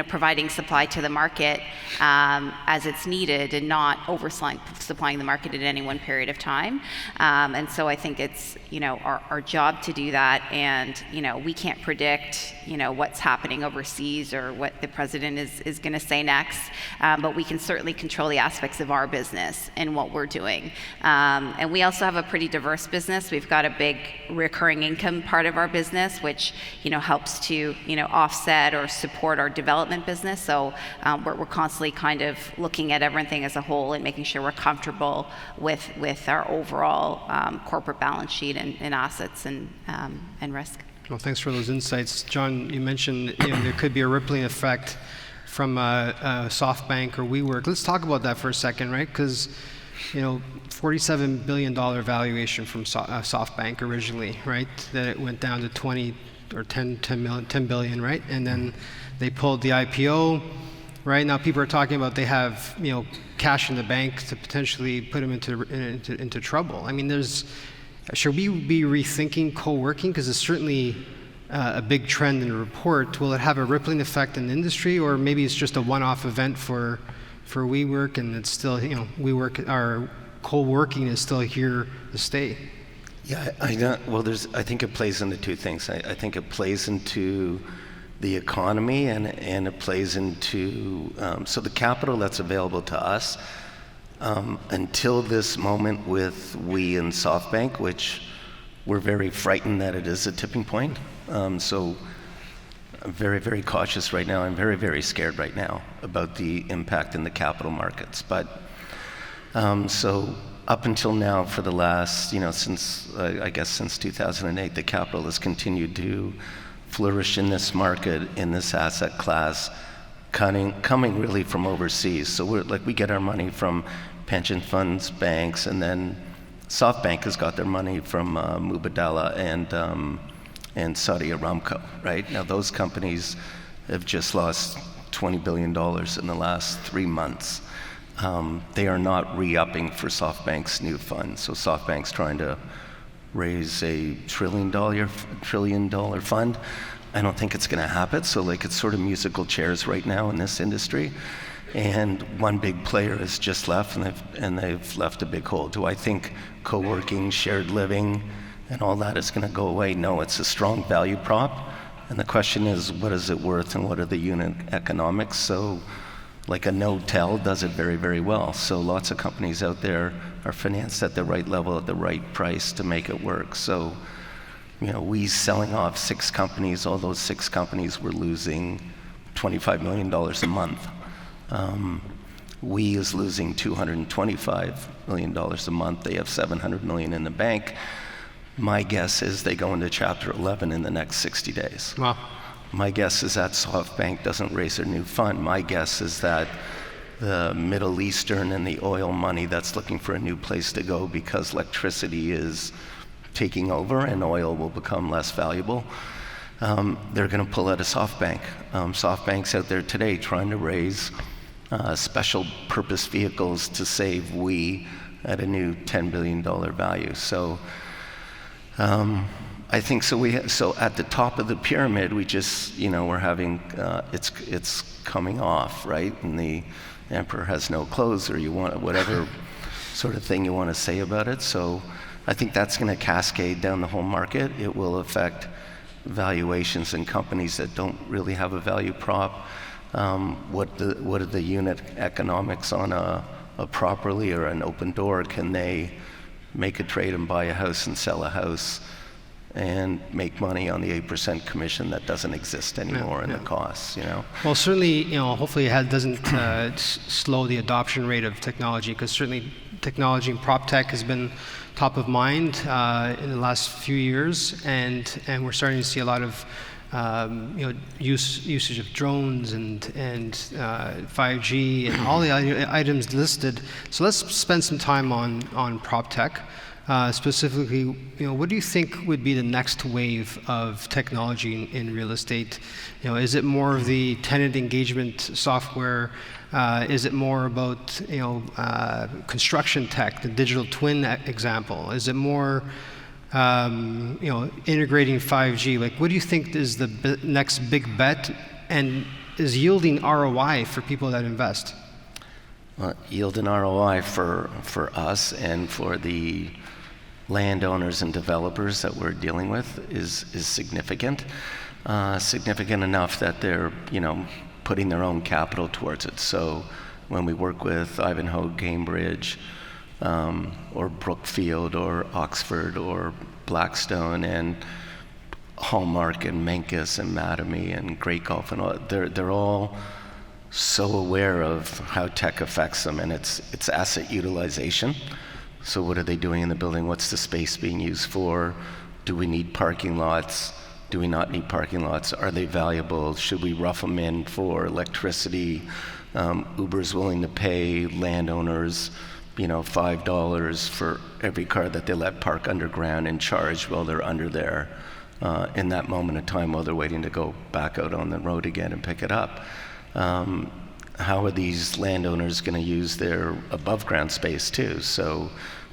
Speaker 7: providing supply to the market as it's needed and not oversupplying the market at any one period of time. And so I think it's, our job to do that. And, we can't predict, what's happening overseas or what the president is going to say next. But we can certainly control the aspects of our business and what we're doing. And we also have a pretty diverse business. We've got a big recurring income part of our business, which helps to offset or support our development business. So we're constantly kind of looking at everything as a whole and making sure we're comfortable with our overall corporate balance sheet and assets and risk.
Speaker 5: Well, thanks for those insights. John, you mentioned there could be a rippling effect from SoftBank or WeWork. Let's talk about that for a second, right? Because $47 billion valuation from SoftBank originally, right? Then it went down to 20 or 10 billion, right? And then they pulled the IPO. Right now, people are talking about they have cash in the bank to potentially put them into trouble. I mean, should we be rethinking co-working? Because it's certainly a big trend in the report. Will it have a rippling effect in the industry, or maybe it's just a one-off event for WeWork, and it's still WeWork, our co-working is still here to stay?
Speaker 6: Yeah, I think it plays into two things. I think it plays into the economy, and it plays into so the capital that's available to us until this moment with we and SoftBank, which we're very frightened that it is a tipping point. So I'm very, very cautious right now. I'm very, very scared right now about the impact in the capital markets. But so up until now, for the last, since 2008, the capital has continued to flourish in this market, in this asset class, coming really from overseas. So we get our money from pension funds, banks, and then SoftBank has got their money from Mubadala and Saudi Aramco, right? Now those companies have just lost $20 billion in the last 3 months. They are not re-upping for SoftBank's new fund. So SoftBank's trying to raise a $1 trillion fund. I don't think it's going to happen. So it's sort of musical chairs right now in this industry. And one big player has just left, and they've left a big hole. Do I think co-working, shared living, and all that is going to go away? No, it's a strong value prop. And the question is, what is it worth, and what are the unit economics? So like a no-tell does it very, very well. So lots of companies out there are financed at the right level, at the right price to make it work. So, we selling off 6 companies, all those 6 companies were losing $25 million a month. We is losing $225 million a month. They have $700 million in the bank. My guess is they go into Chapter 11 in the next 60 days.
Speaker 5: Wow.
Speaker 6: My guess is that SoftBank doesn't raise their new fund. My guess is that the Middle Eastern and the oil money that's looking for a new place to go because electricity is taking over and oil will become less valuable, they're going to pull out of SoftBank. SoftBank's out there today trying to raise special purpose vehicles to save we at a new $10 billion value. So I think so. So at the top of the pyramid, we just, we're having it's coming off, right? And the emperor has no clothes, or you want whatever sort of thing you want to say about it. So I think that's going to cascade down the whole market. It will affect valuations in companies that don't really have a value prop. What are the unit economics on a properly or an open door? Can they make a trade and buy a house and sell a house and make money on the 8% commission that doesn't exist anymore in the costs,
Speaker 5: Well, certainly, hopefully it doesn't slow the adoption rate of technology, because certainly technology and prop tech has been top of mind in the last few years, and we're starting to see a lot of usage of drones and 5G and all the items listed. So let's spend some time on prop tech. Specifically, what do you think would be the next wave of technology in real estate? Is it more of the tenant engagement software? Is it more about construction tech, the digital twin example? Is it more integrating 5G? What do you think is the next big bet, and is yielding ROI for people that invest?
Speaker 6: Yield and ROI for us and for the landowners and developers that we're dealing with is significant. Significant enough that they're putting their own capital towards it. So when we work with Ivanhoe, Cambridge, or Brookfield or Oxford or Blackstone and Hallmark and Menkes and Mattamy and Great Gulf and all, they're all so aware of how tech affects them, and it's asset utilization. So what are they doing in the building? What's the space being used for? Do we need parking lots? Do we not need parking lots? Are they valuable? Should we rough them in for electricity? Uber's willing to pay landowners, $5 for every car that they let park underground and charge while they're under there in that moment of time while they're waiting to go back out on the road again and pick it up. How are these landowners going to use their above ground space too? So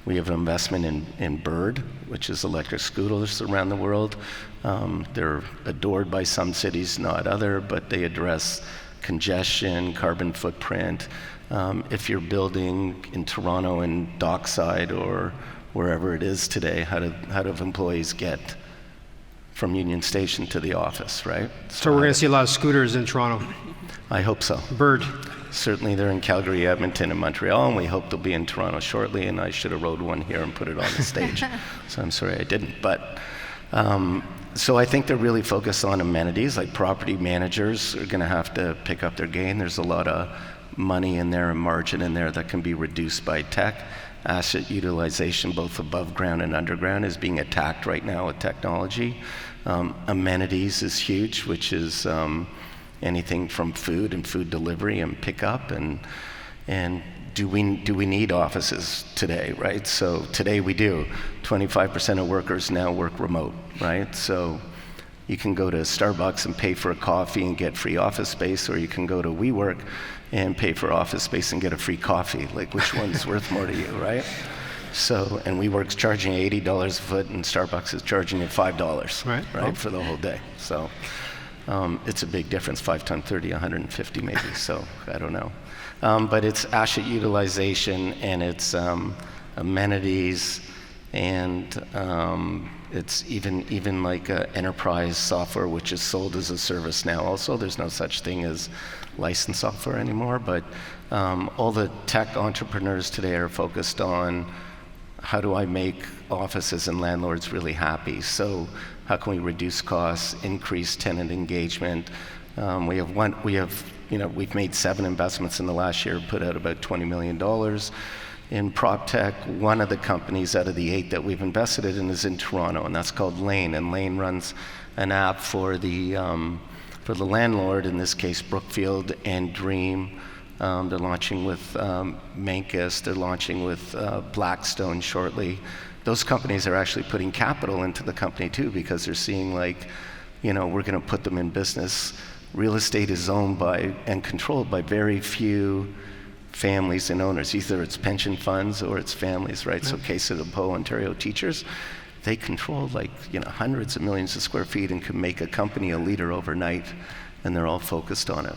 Speaker 6: we have an investment in Bird, which is electric scooters around the world. They're adored by some cities, not other, but they address congestion, carbon footprint. If you're building in Toronto and Dockside or wherever it is today, how do employees get from Union Station to the office, right?
Speaker 5: So we're going to see a lot of scooters in Toronto.
Speaker 6: I hope so.
Speaker 5: Bird.
Speaker 6: Certainly they're in Calgary, Edmonton, and Montreal, and we hope they'll be in Toronto shortly, and I should have rode one here and put it on the stage. So I'm sorry I didn't. But so I think they're really focused on amenities, like property managers are going to have to pick up their game. There's a lot of money in there and margin in there that can be reduced by tech. Asset utilization, both above ground and underground, is being attacked right now with technology. Amenities is huge, which is anything from food and food delivery and pickup, and do we need offices today, right? So today we do. 25% of workers now work remote, right? So you can go to Starbucks and pay for a coffee and get free office space, or you can go to WeWork and pay for office space and get a free coffee. Like, which one's worth more to you, right? So, and WeWork's charging $80 a foot, and Starbucks is charging you $5, right, for the whole day. So it's a big difference, 5 times 30, 150 maybe, so I don't know. But it's asset utilization, and it's amenities, and it's even like enterprise software, which is sold as a service now also. There's no such thing as licensed software anymore, but all the tech entrepreneurs today are focused on how do I make offices and landlords really happy? So how can we reduce costs, increase tenant engagement? We've made 7 investments in the last year, put out about $20 million in prop tech. One of the companies out of the 8 that we've invested in is in Toronto, and that's called Lane. And Lane runs an app for the landlord, in this case Brookfield and Dream. They're launching with Menkes. They're launching with Blackstone shortly. Those companies are actually putting capital into the company too, because they're seeing we're going to put them in business. Real estate is owned by and controlled by very few families and owners. Either it's pension funds or it's families, right? So case of the Po Ontario teachers, they control hundreds of millions of square feet and can make a company a leader overnight, and they're all focused on it.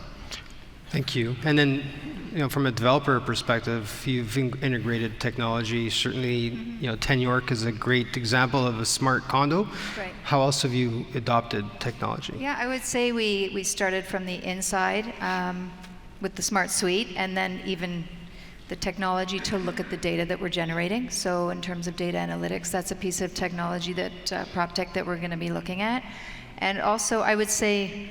Speaker 5: Thank you. And then, from a developer perspective, you've integrated technology. Certainly, 10 York is a great example of a smart condo.
Speaker 8: Right.
Speaker 5: How else have you adopted technology?
Speaker 8: Yeah, I would say we started from the inside with the Smart Suite, and then even the technology to look at the data that we're generating. So in terms of data analytics, that's a piece of technology that PropTech that we're going to be looking at. And also, I would say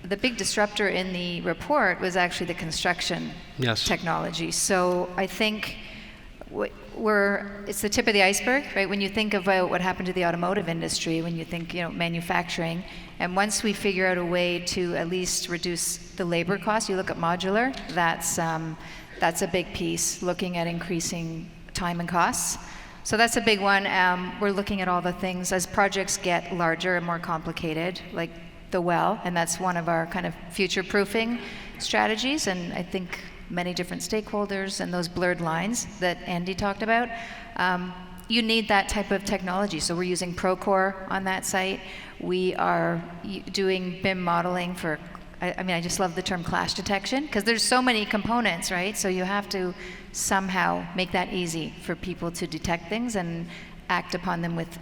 Speaker 8: the big disruptor in the report was actually the construction technology. So I think it's the tip of the iceberg, right? When you think about what happened to the automotive industry, when you think manufacturing, and once we figure out a way to at least reduce the labor costs, you look at modular, that's a big piece, looking at increasing time and costs. So that's a big one. We're looking at all the things as projects get larger and more complicated, like the well, and that's one of our kind of future-proofing strategies, and I think many different stakeholders and those blurred lines that Andy talked about. You need that type of technology. So we're using Procore on that site. We are doing BIM modeling for, I just love the term clash detection, because there's so many components, right? So you have to somehow make that easy for people to detect things and act upon them with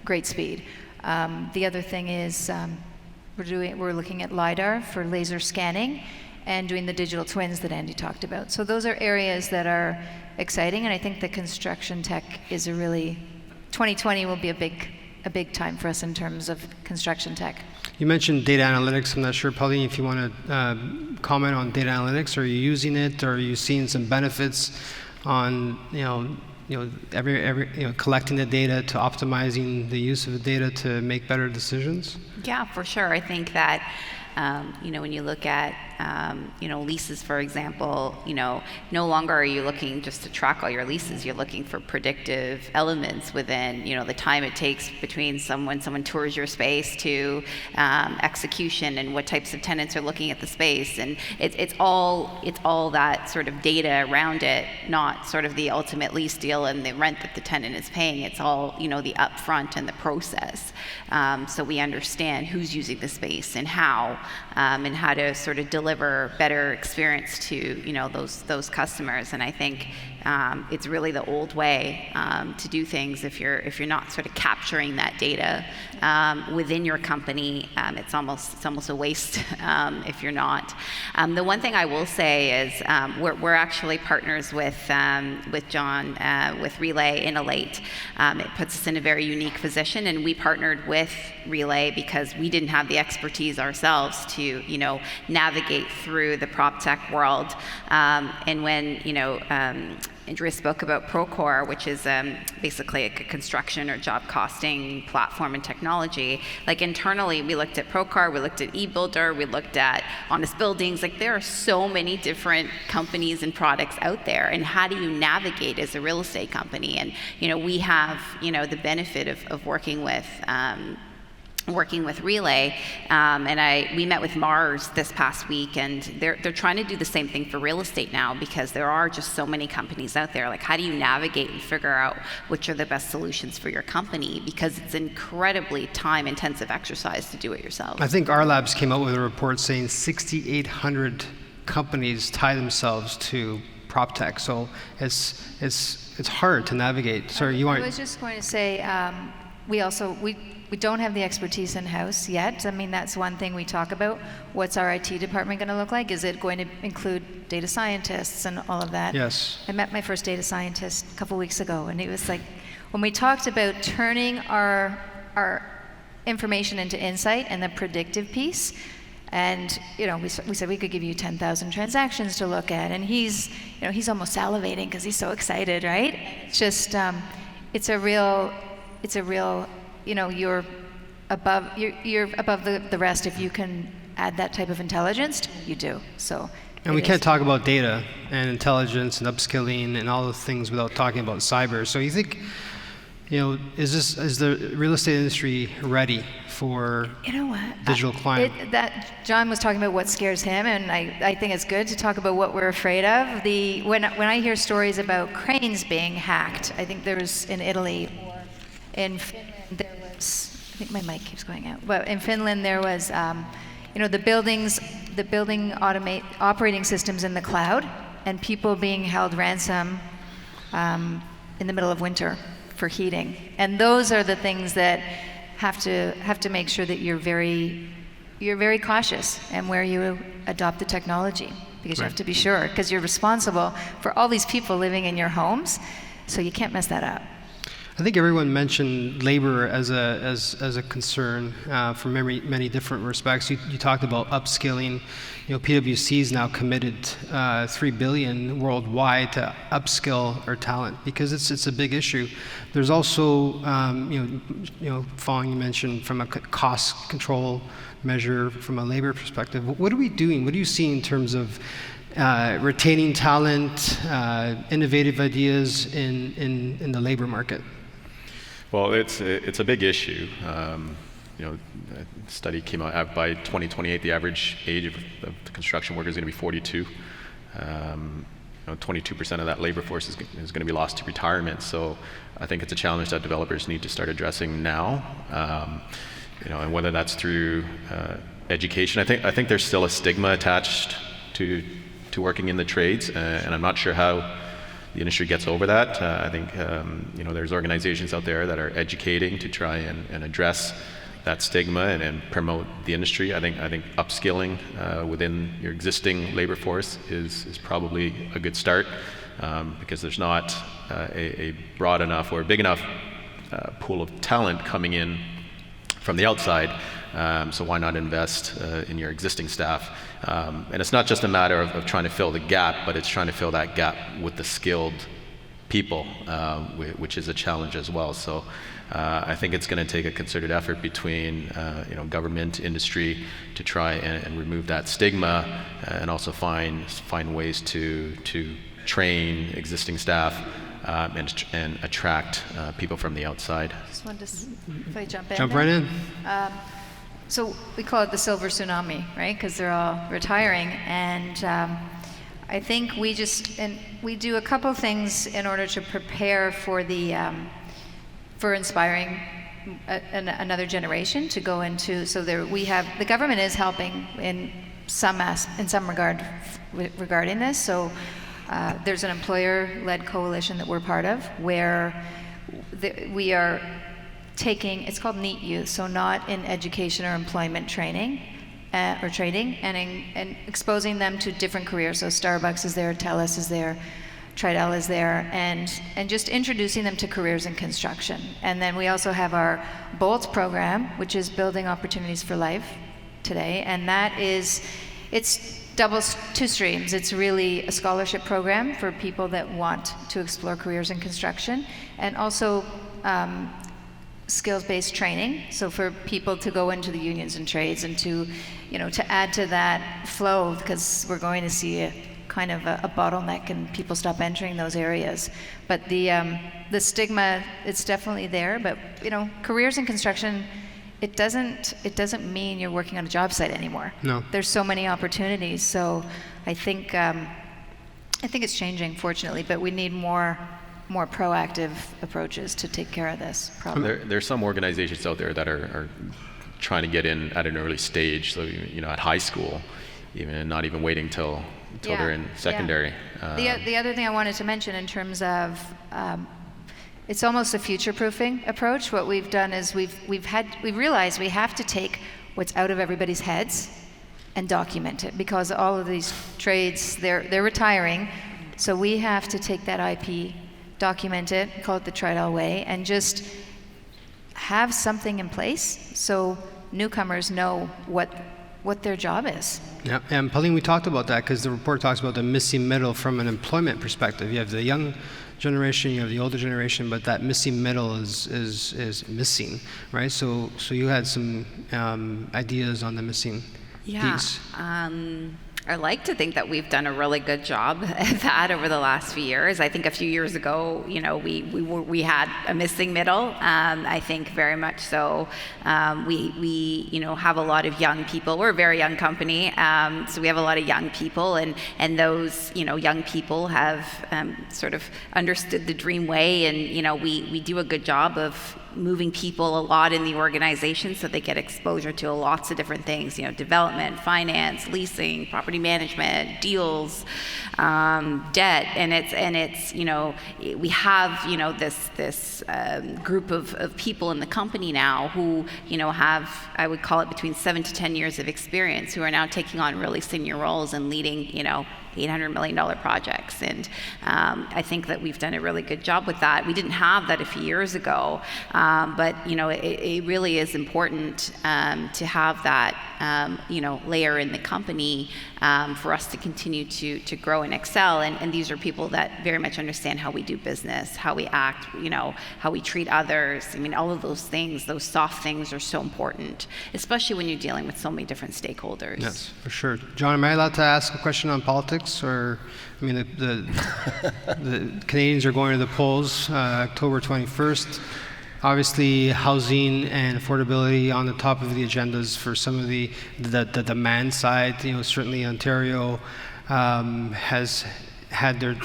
Speaker 8: great speed. The other thing is we're looking at LiDAR for laser scanning, and doing the digital twins that Andy talked about. So those are areas that are exciting, and I think the construction tech is 2020 will be a big time for us in terms of construction tech.
Speaker 5: You mentioned data analytics. I'm not sure, Pauline, if you want to comment on data analytics. Are you using it? Or are you seeing some benefits on collecting the data to optimizing the use of the data to make better decisions?
Speaker 7: Yeah, for sure. I think that when you look at leases, for example, no longer are you looking just to track all your leases. You're looking for predictive elements within, the time it takes between someone tours your space to execution, and what types of tenants are looking at the space. And it's all that sort of data around it, not sort of the ultimate lease deal and the rent that the tenant is paying. It's all, the upfront and the process. So we understand who's using the space and how to sort of deliver better experience to those customers. And I think it's really the old way to do things. If you're not sort of capturing that data within your company, it's almost a waste if you're not. The one thing I will say is we're actually partners with John with Relay Innolate. It puts us in a very unique position, and we partnered with Relay because we didn't have the expertise ourselves to navigate through the prop tech world. And when Andrea spoke about Procore, which is basically a construction or job costing platform and technology. Like internally, we looked at Procore, we looked at eBuilder, we looked at Honest Buildings. Like there are so many different companies and products out there, and how do you navigate as a real estate company? And we have the benefit of working with Relay, and we met with Mars this past week, and they're trying to do the same thing for real estate now, because there are just so many companies out there. Like, how do you navigate and figure out which are the best solutions for your company? Because it's incredibly time-intensive exercise to do it yourself.
Speaker 5: I think our labs came out with a report saying 6,800 companies tie themselves to prop tech. So it's hard to navigate. Sorry, you want?
Speaker 8: I was just going to say we don't have the expertise in-house yet. I mean, that's one thing we talk about. What's our IT department going to look like? Is it going to include data scientists and all of that?
Speaker 5: Yes.
Speaker 8: I met my first data scientist a couple weeks ago, and it was like, when we talked about turning our information into insight and the predictive piece, and we said we could give you 10,000 transactions to look at, and he's almost salivating because he's so excited, right? It's just it's a real you're above the rest if you can add that type of intelligence to what you do. So.
Speaker 5: And we can't talk about data and intelligence and upskilling and all those things without talking about cyber. So you think, is the real estate industry ready for digital crime?
Speaker 8: That John was talking about what scares him, and I think it's good to talk about what we're afraid of. When I hear stories about cranes being hacked, I think there was in Italy or in Finland, there was, I think my mic keeps going out, but in Finland there was, the building operating systems in the cloud, and people being held ransom in the middle of winter for heating. And those are the things that have to make sure that you're very cautious and where you adopt the technology, because you have to be sure, because you're responsible for all these people living in your homes, so you can't mess that up.
Speaker 5: I think everyone mentioned labor as a concern for many different respects. You talked about upskilling. PwC is now committed $3 billion worldwide to upskill our talent, because it's a big issue. There's also, Fong, you mentioned from a cost control measure, from a labor perspective. What are we doing? What do you see in terms of retaining talent, innovative ideas in the labor market?
Speaker 9: Well, it's a big issue. A study came out by 2028, the average age of the construction worker is going to be 42. 22% of that labor force is going to be lost to retirement. So I think it's a challenge that developers need to start addressing now. And whether that's through education, I think there's still a stigma attached to working in the trades, and I'm not sure how the industry gets over that. I think there's organizations out there that are educating to try and address that stigma and promote the industry. I think upskilling within your existing labor force is probably a good start, because there's not a broad enough or big enough pool of talent coming in from the outside. So why not invest in your existing staff? And it's not just a matter of trying to fill the gap, but it's trying to fill that gap with the skilled people, which is a challenge as well. So I think it's going to take a concerted effort between government, industry, to try and remove that stigma, and also find ways to train existing staff and attract people from the outside.
Speaker 8: Just wanted to, if I jump in.
Speaker 5: Jump
Speaker 8: there.
Speaker 5: right in.
Speaker 8: So we call it the silver tsunami, right? Because they're all retiring, and I think we do a couple things in order to prepare for for inspiring another generation to go into. So the government is helping in some regard regarding this. So there's an employer-led coalition that we're part of where we are taking, it's called NEET Youth, so not in education or employment training or trading, and exposing them to different careers. So Starbucks is there, TELUS is there, Tridel is there, and just introducing them to careers in construction. And then we also have our BOLT program, which is Building Opportunities for Life today, and it's doubles two streams. It's really a scholarship program for people that want to explore careers in construction, and also skills-based training, so for people to go into the unions and trades and to add to that flow, because we're going to see a kind of a bottleneck and people stop entering those areas. But the stigma, it's definitely there, but careers in construction, it doesn't mean you're working on a job site anymore.
Speaker 5: No.
Speaker 8: There's so many opportunities, so I think it's changing, fortunately, but we need more proactive approaches to take care of this problem.
Speaker 9: There's some organizations out there that are trying to get in at an early stage, so at high school, even not even waiting till they're in secondary.
Speaker 8: Yeah. The other thing I wanted to mention in terms of it's almost a future-proofing approach. What we've done is we've realized we have to take what's out of everybody's heads and document it, because all of these trades they're retiring, so we have to take that IP, document it, call it the Tridel way, and just have something in place so newcomers know what their job is.
Speaker 5: Yeah, and Pauline, we talked about that because the report talks about the missing middle from an employment perspective. You have the young generation, you have the older generation, but that missing middle is missing, right? So you had some ideas on the missing piece.
Speaker 7: I like to think that we've done a really good job at that over the last few years. I think a few years ago, we had a missing middle. I think very much so. We have a lot of young people. We're a very young company, so we have a lot of young people, and those young people have sort of understood the Dream Way, and we do a good job of moving people a lot in the organization so they get exposure to lots of different things, development, finance, leasing, property management, deals, debt, and it's we have this group of people in the company now who have, I would call it, between 7 to 10 years of experience, who are now taking on really senior roles and leading $800 million projects, and I think that we've done a really good job with that. We didn't have that a few years ago, but it really is important to have that layer in the company for us to continue to grow and excel. And these are people that very much understand how we do business, how we act, how we treat others. I mean, all of those things, those soft things, are so important, especially when you're dealing with so many different stakeholders.
Speaker 5: Yes, for sure. John, am I allowed to ask a question on politics? Or, I mean, the Canadians are going to the polls October 21st. Obviously, housing and affordability on the top of the agendas for some of the demand side. Certainly Ontario has had their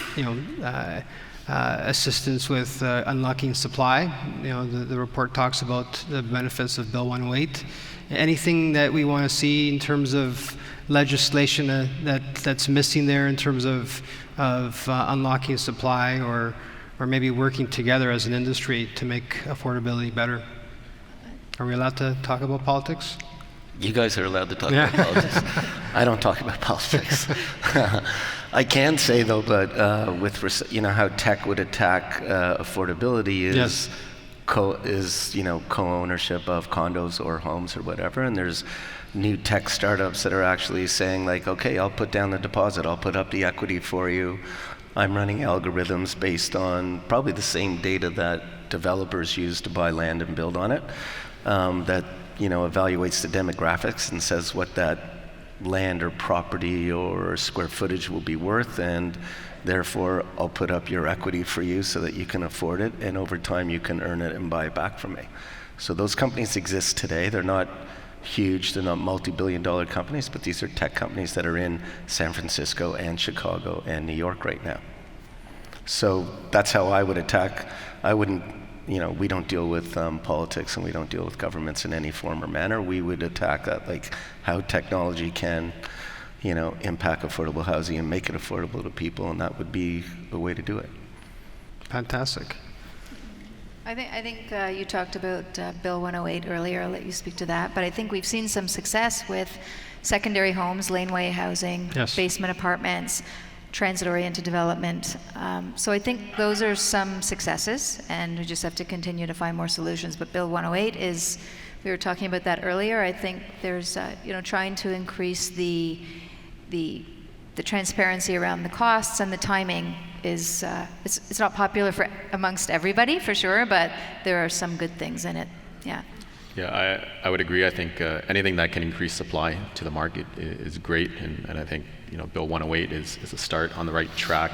Speaker 5: assistance with unlocking supply. The report talks about the benefits of Bill 108. Anything that we want to see in terms of legislation that's missing there in terms of unlocking supply, or maybe working together as an industry to make affordability better? Are we allowed to talk about politics?
Speaker 6: You guys are allowed to talk about politics. I don't talk about politics. I can say though, but how tech would attack affordability is co-ownership of condos or homes or whatever, and there's new tech startups that are actually saying like, okay, I'll put down the deposit, I'll put up the equity for you. I'm running algorithms based on probably the same data that developers use to buy land and build on it, that evaluates the demographics and says what that land or property or square footage will be worth, and therefore I'll put up your equity for you so that you can afford it, and over time you can earn it and buy it back from me. So those companies exist today. They're not huge, they're not multi-billion-dollar companies, but these are tech companies that are in San Francisco and Chicago and New York right now. So that's how I would attack. I wouldn't, we don't deal with politics, and we don't deal with governments in any form or manner. We would attack that, like how technology can, impact affordable housing and make it affordable to people, and that would be a way to do it.
Speaker 5: Fantastic.
Speaker 8: I think you talked about Bill 108 earlier. I'll let you speak to that. But I think we've seen some success with secondary homes, laneway housing, basement apartments, transit-oriented development. So I think those are some successes, and we just have to continue to find more solutions. But Bill 108 is, we were talking about that earlier. I think there's, trying to increase the transparency around the costs and the timing is, it's not popular amongst everybody for sure, but there are some good things in it. Yeah.
Speaker 9: Yeah, I would agree. I think anything that can increase supply to the market is great, and I think Bill 108 is a start on the right track.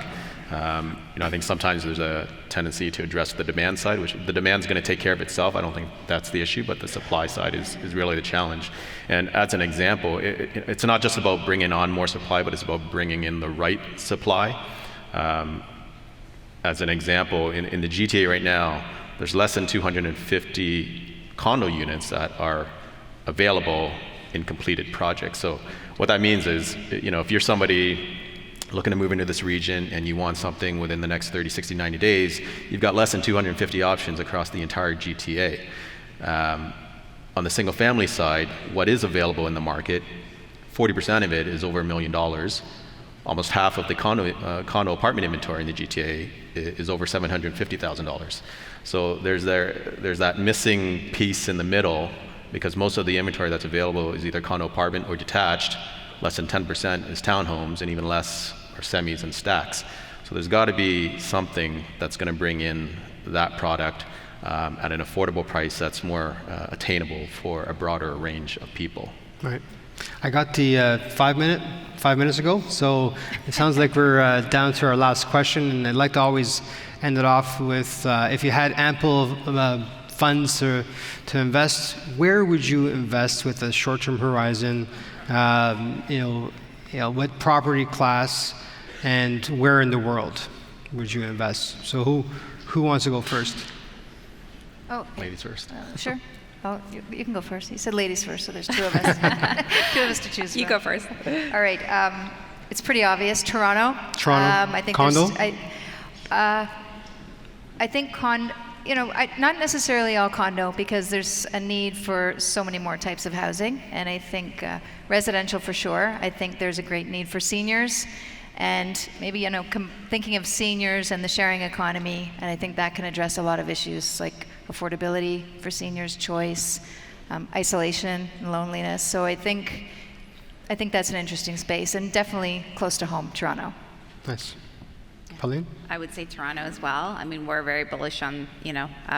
Speaker 9: I think sometimes there's a tendency to address the demand side, which the demand's going to take care of itself. I don't think that's the issue, but the supply side is really the challenge. And as an example, it's not just about bringing on more supply, but it's about bringing in the right supply. As an example, in the GTA right now, there's less than 250 condo units that are available in completed projects. So what that means is, if you're somebody looking to move into this region and you want something within the next 30, 60, 90 days, you've got less than 250 options across the entire GTA. On the single family side, what is available in the market, 40% of it is over $1 million. Almost half of the condo apartment inventory in the GTA is over $750,000. So there's that missing piece in the middle, because most of the inventory that's available is either condo apartment or detached. Less than 10% is townhomes, and even less are semis and stacks. So there's got to be something that's going to bring in that product at an affordable price that's more attainable for a broader range of people.
Speaker 5: Right. I got the 5 minutes ago, so it sounds like we're down to our last question, and I'd like to always end it off with, if you had ample funds to invest, where would you invest with a short-term horizon? What property class, and where in the world would you invest? So who wants to go first?
Speaker 8: Oh,
Speaker 9: ladies first.
Speaker 8: Sure. Oh, you can go first. You said ladies first, so there's two of us. Two of us to choose from.
Speaker 4: You go first.
Speaker 8: All right. It's pretty obvious. Toronto.
Speaker 5: I think condo.
Speaker 8: I think not necessarily all condo, because there's a need for so many more types of housing, and I think residential for sure. I think there's a great need for seniors, and maybe thinking of seniors and the sharing economy, and I think that can address a lot of issues like affordability for seniors, choice, isolation, and loneliness. So I think that's an interesting space, and definitely close to home, Toronto.
Speaker 5: Nice. Pauline?
Speaker 7: I would say Toronto as well. I mean, we're very bullish on,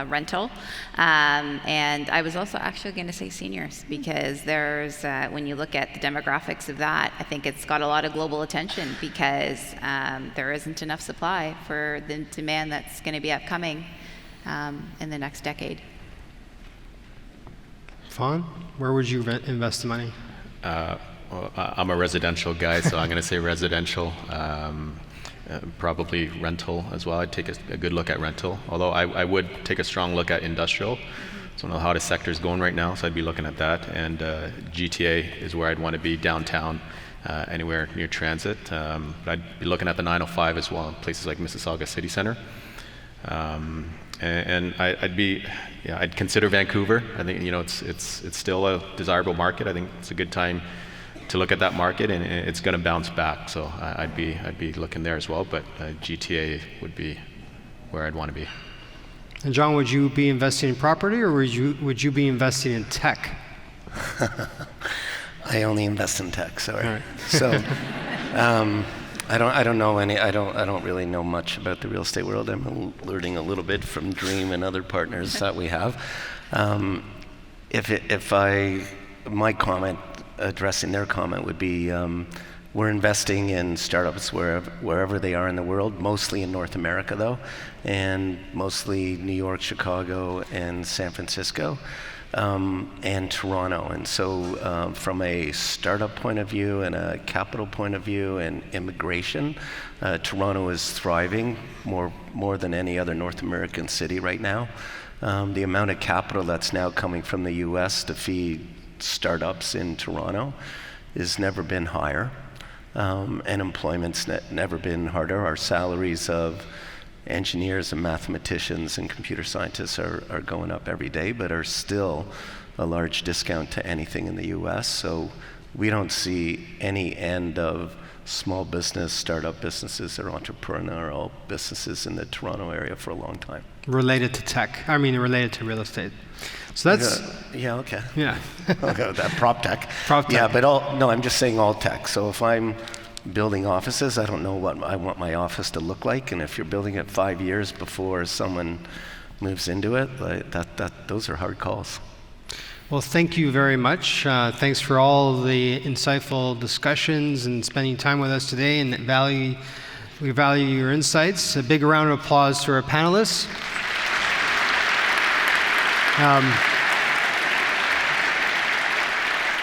Speaker 7: rental. And I was also actually going to say seniors, because there's, when you look at the demographics of that, I think it's got a lot of global attention, because there isn't enough supply for the demand that's going to be upcoming in the next decade.
Speaker 5: Fawn, where would you invest the money?
Speaker 9: Well, I'm a residential guy, so I'm going to say residential. Probably rental as well. I'd take a good look at rental, although I would take a strong look at industrial. So I don't know how the sector's going right now, so I'd be looking at that. And GTA is where I'd want to be, downtown, anywhere near transit. But I'd be looking at the 905 as well, places like Mississauga City Centre. I'd consider Vancouver. I think it's still a desirable market. I think it's a good time to look at that market, and it's going to bounce back. So I'd be looking there as well. But GTA would be where I'd want to be.
Speaker 5: And John, would you be investing in property, or would you be investing in tech?
Speaker 6: I only invest in tech. Sorry.
Speaker 5: All right.
Speaker 6: So. I don't know any. I don't really know much about the real estate world. I'm learning a little bit from Dream and other partners that we have. My comment addressing their comment would be, we're investing in startups wherever they are in the world, mostly in North America though, and mostly New York, Chicago, and San Francisco. And Toronto. And so from a startup point of view and a capital point of view and immigration, Toronto is thriving more than any other North American city right now. The amount of capital that's now coming from the US to feed startups in Toronto has never been higher. And employment's never been harder. Our salaries of engineers and mathematicians and computer scientists are going up every day, but are still a large discount to anything in the US. So we don't see any end of small business, startup businesses, or entrepreneurial businesses in the Toronto area for a long time.
Speaker 5: Related to real estate. So that's...
Speaker 6: Yeah, okay.
Speaker 5: Yeah.
Speaker 6: I'll go with that, prop tech.
Speaker 5: Prop tech.
Speaker 6: Yeah, but I'm just saying all tech. So if I'm building offices, I don't know what I want my office to look like, and if you're building it 5 years before someone moves into it, those are hard calls.
Speaker 5: Well, thank you very much. Thanks for all the insightful discussions and spending time with us today, and we value your insights. A big round of applause to our panelists.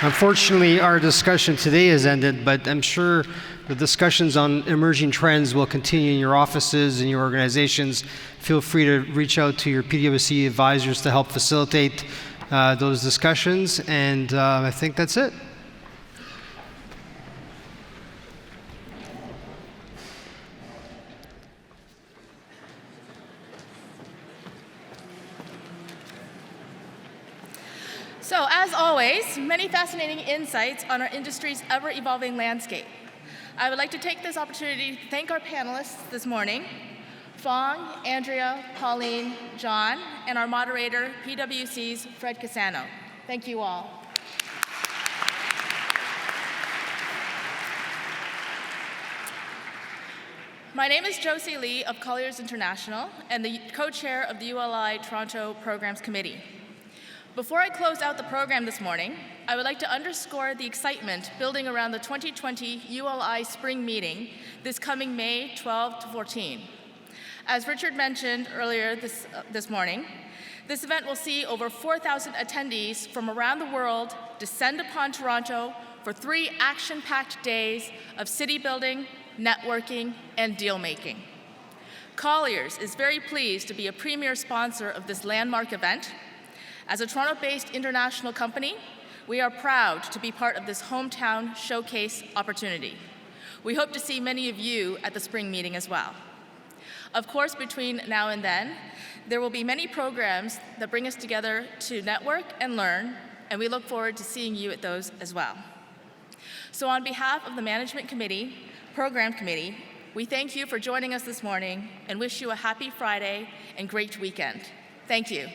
Speaker 5: Unfortunately, our discussion today has ended, but I'm sure the discussions on emerging trends will continue in your offices and your organizations. Feel free to reach out to your PwC advisors to help facilitate those discussions, and I think that's it.
Speaker 10: So, as always, many fascinating insights on our industry's ever-evolving landscape. I would like to take this opportunity to thank our panelists this morning, Fong, Andrea, Pauline, John, and our moderator, PwC's Fred Cassano. Thank you all. My name is Josie Lee of Colliers International and the co-chair of the ULI Toronto Programs Committee. Before I close out the program this morning, I would like to underscore the excitement building around the 2020 ULI Spring Meeting this coming May 12 to 14. As Richard mentioned earlier this morning, this event will see over 4,000 attendees from around the world descend upon Toronto for 3 action-packed days of city building, networking, and deal-making. Colliers is very pleased to be a premier sponsor of this landmark event. As a Toronto-based international company, we are proud to be part of this hometown showcase opportunity. We hope to see many of you at the spring meeting as well. Of course, between now and then, there will be many programs that bring us together to network and learn, and we look forward to seeing you at those as well. So on behalf of the Management Committee, Program Committee, we thank you for joining us this morning and wish you a happy Friday and great weekend. Thank you.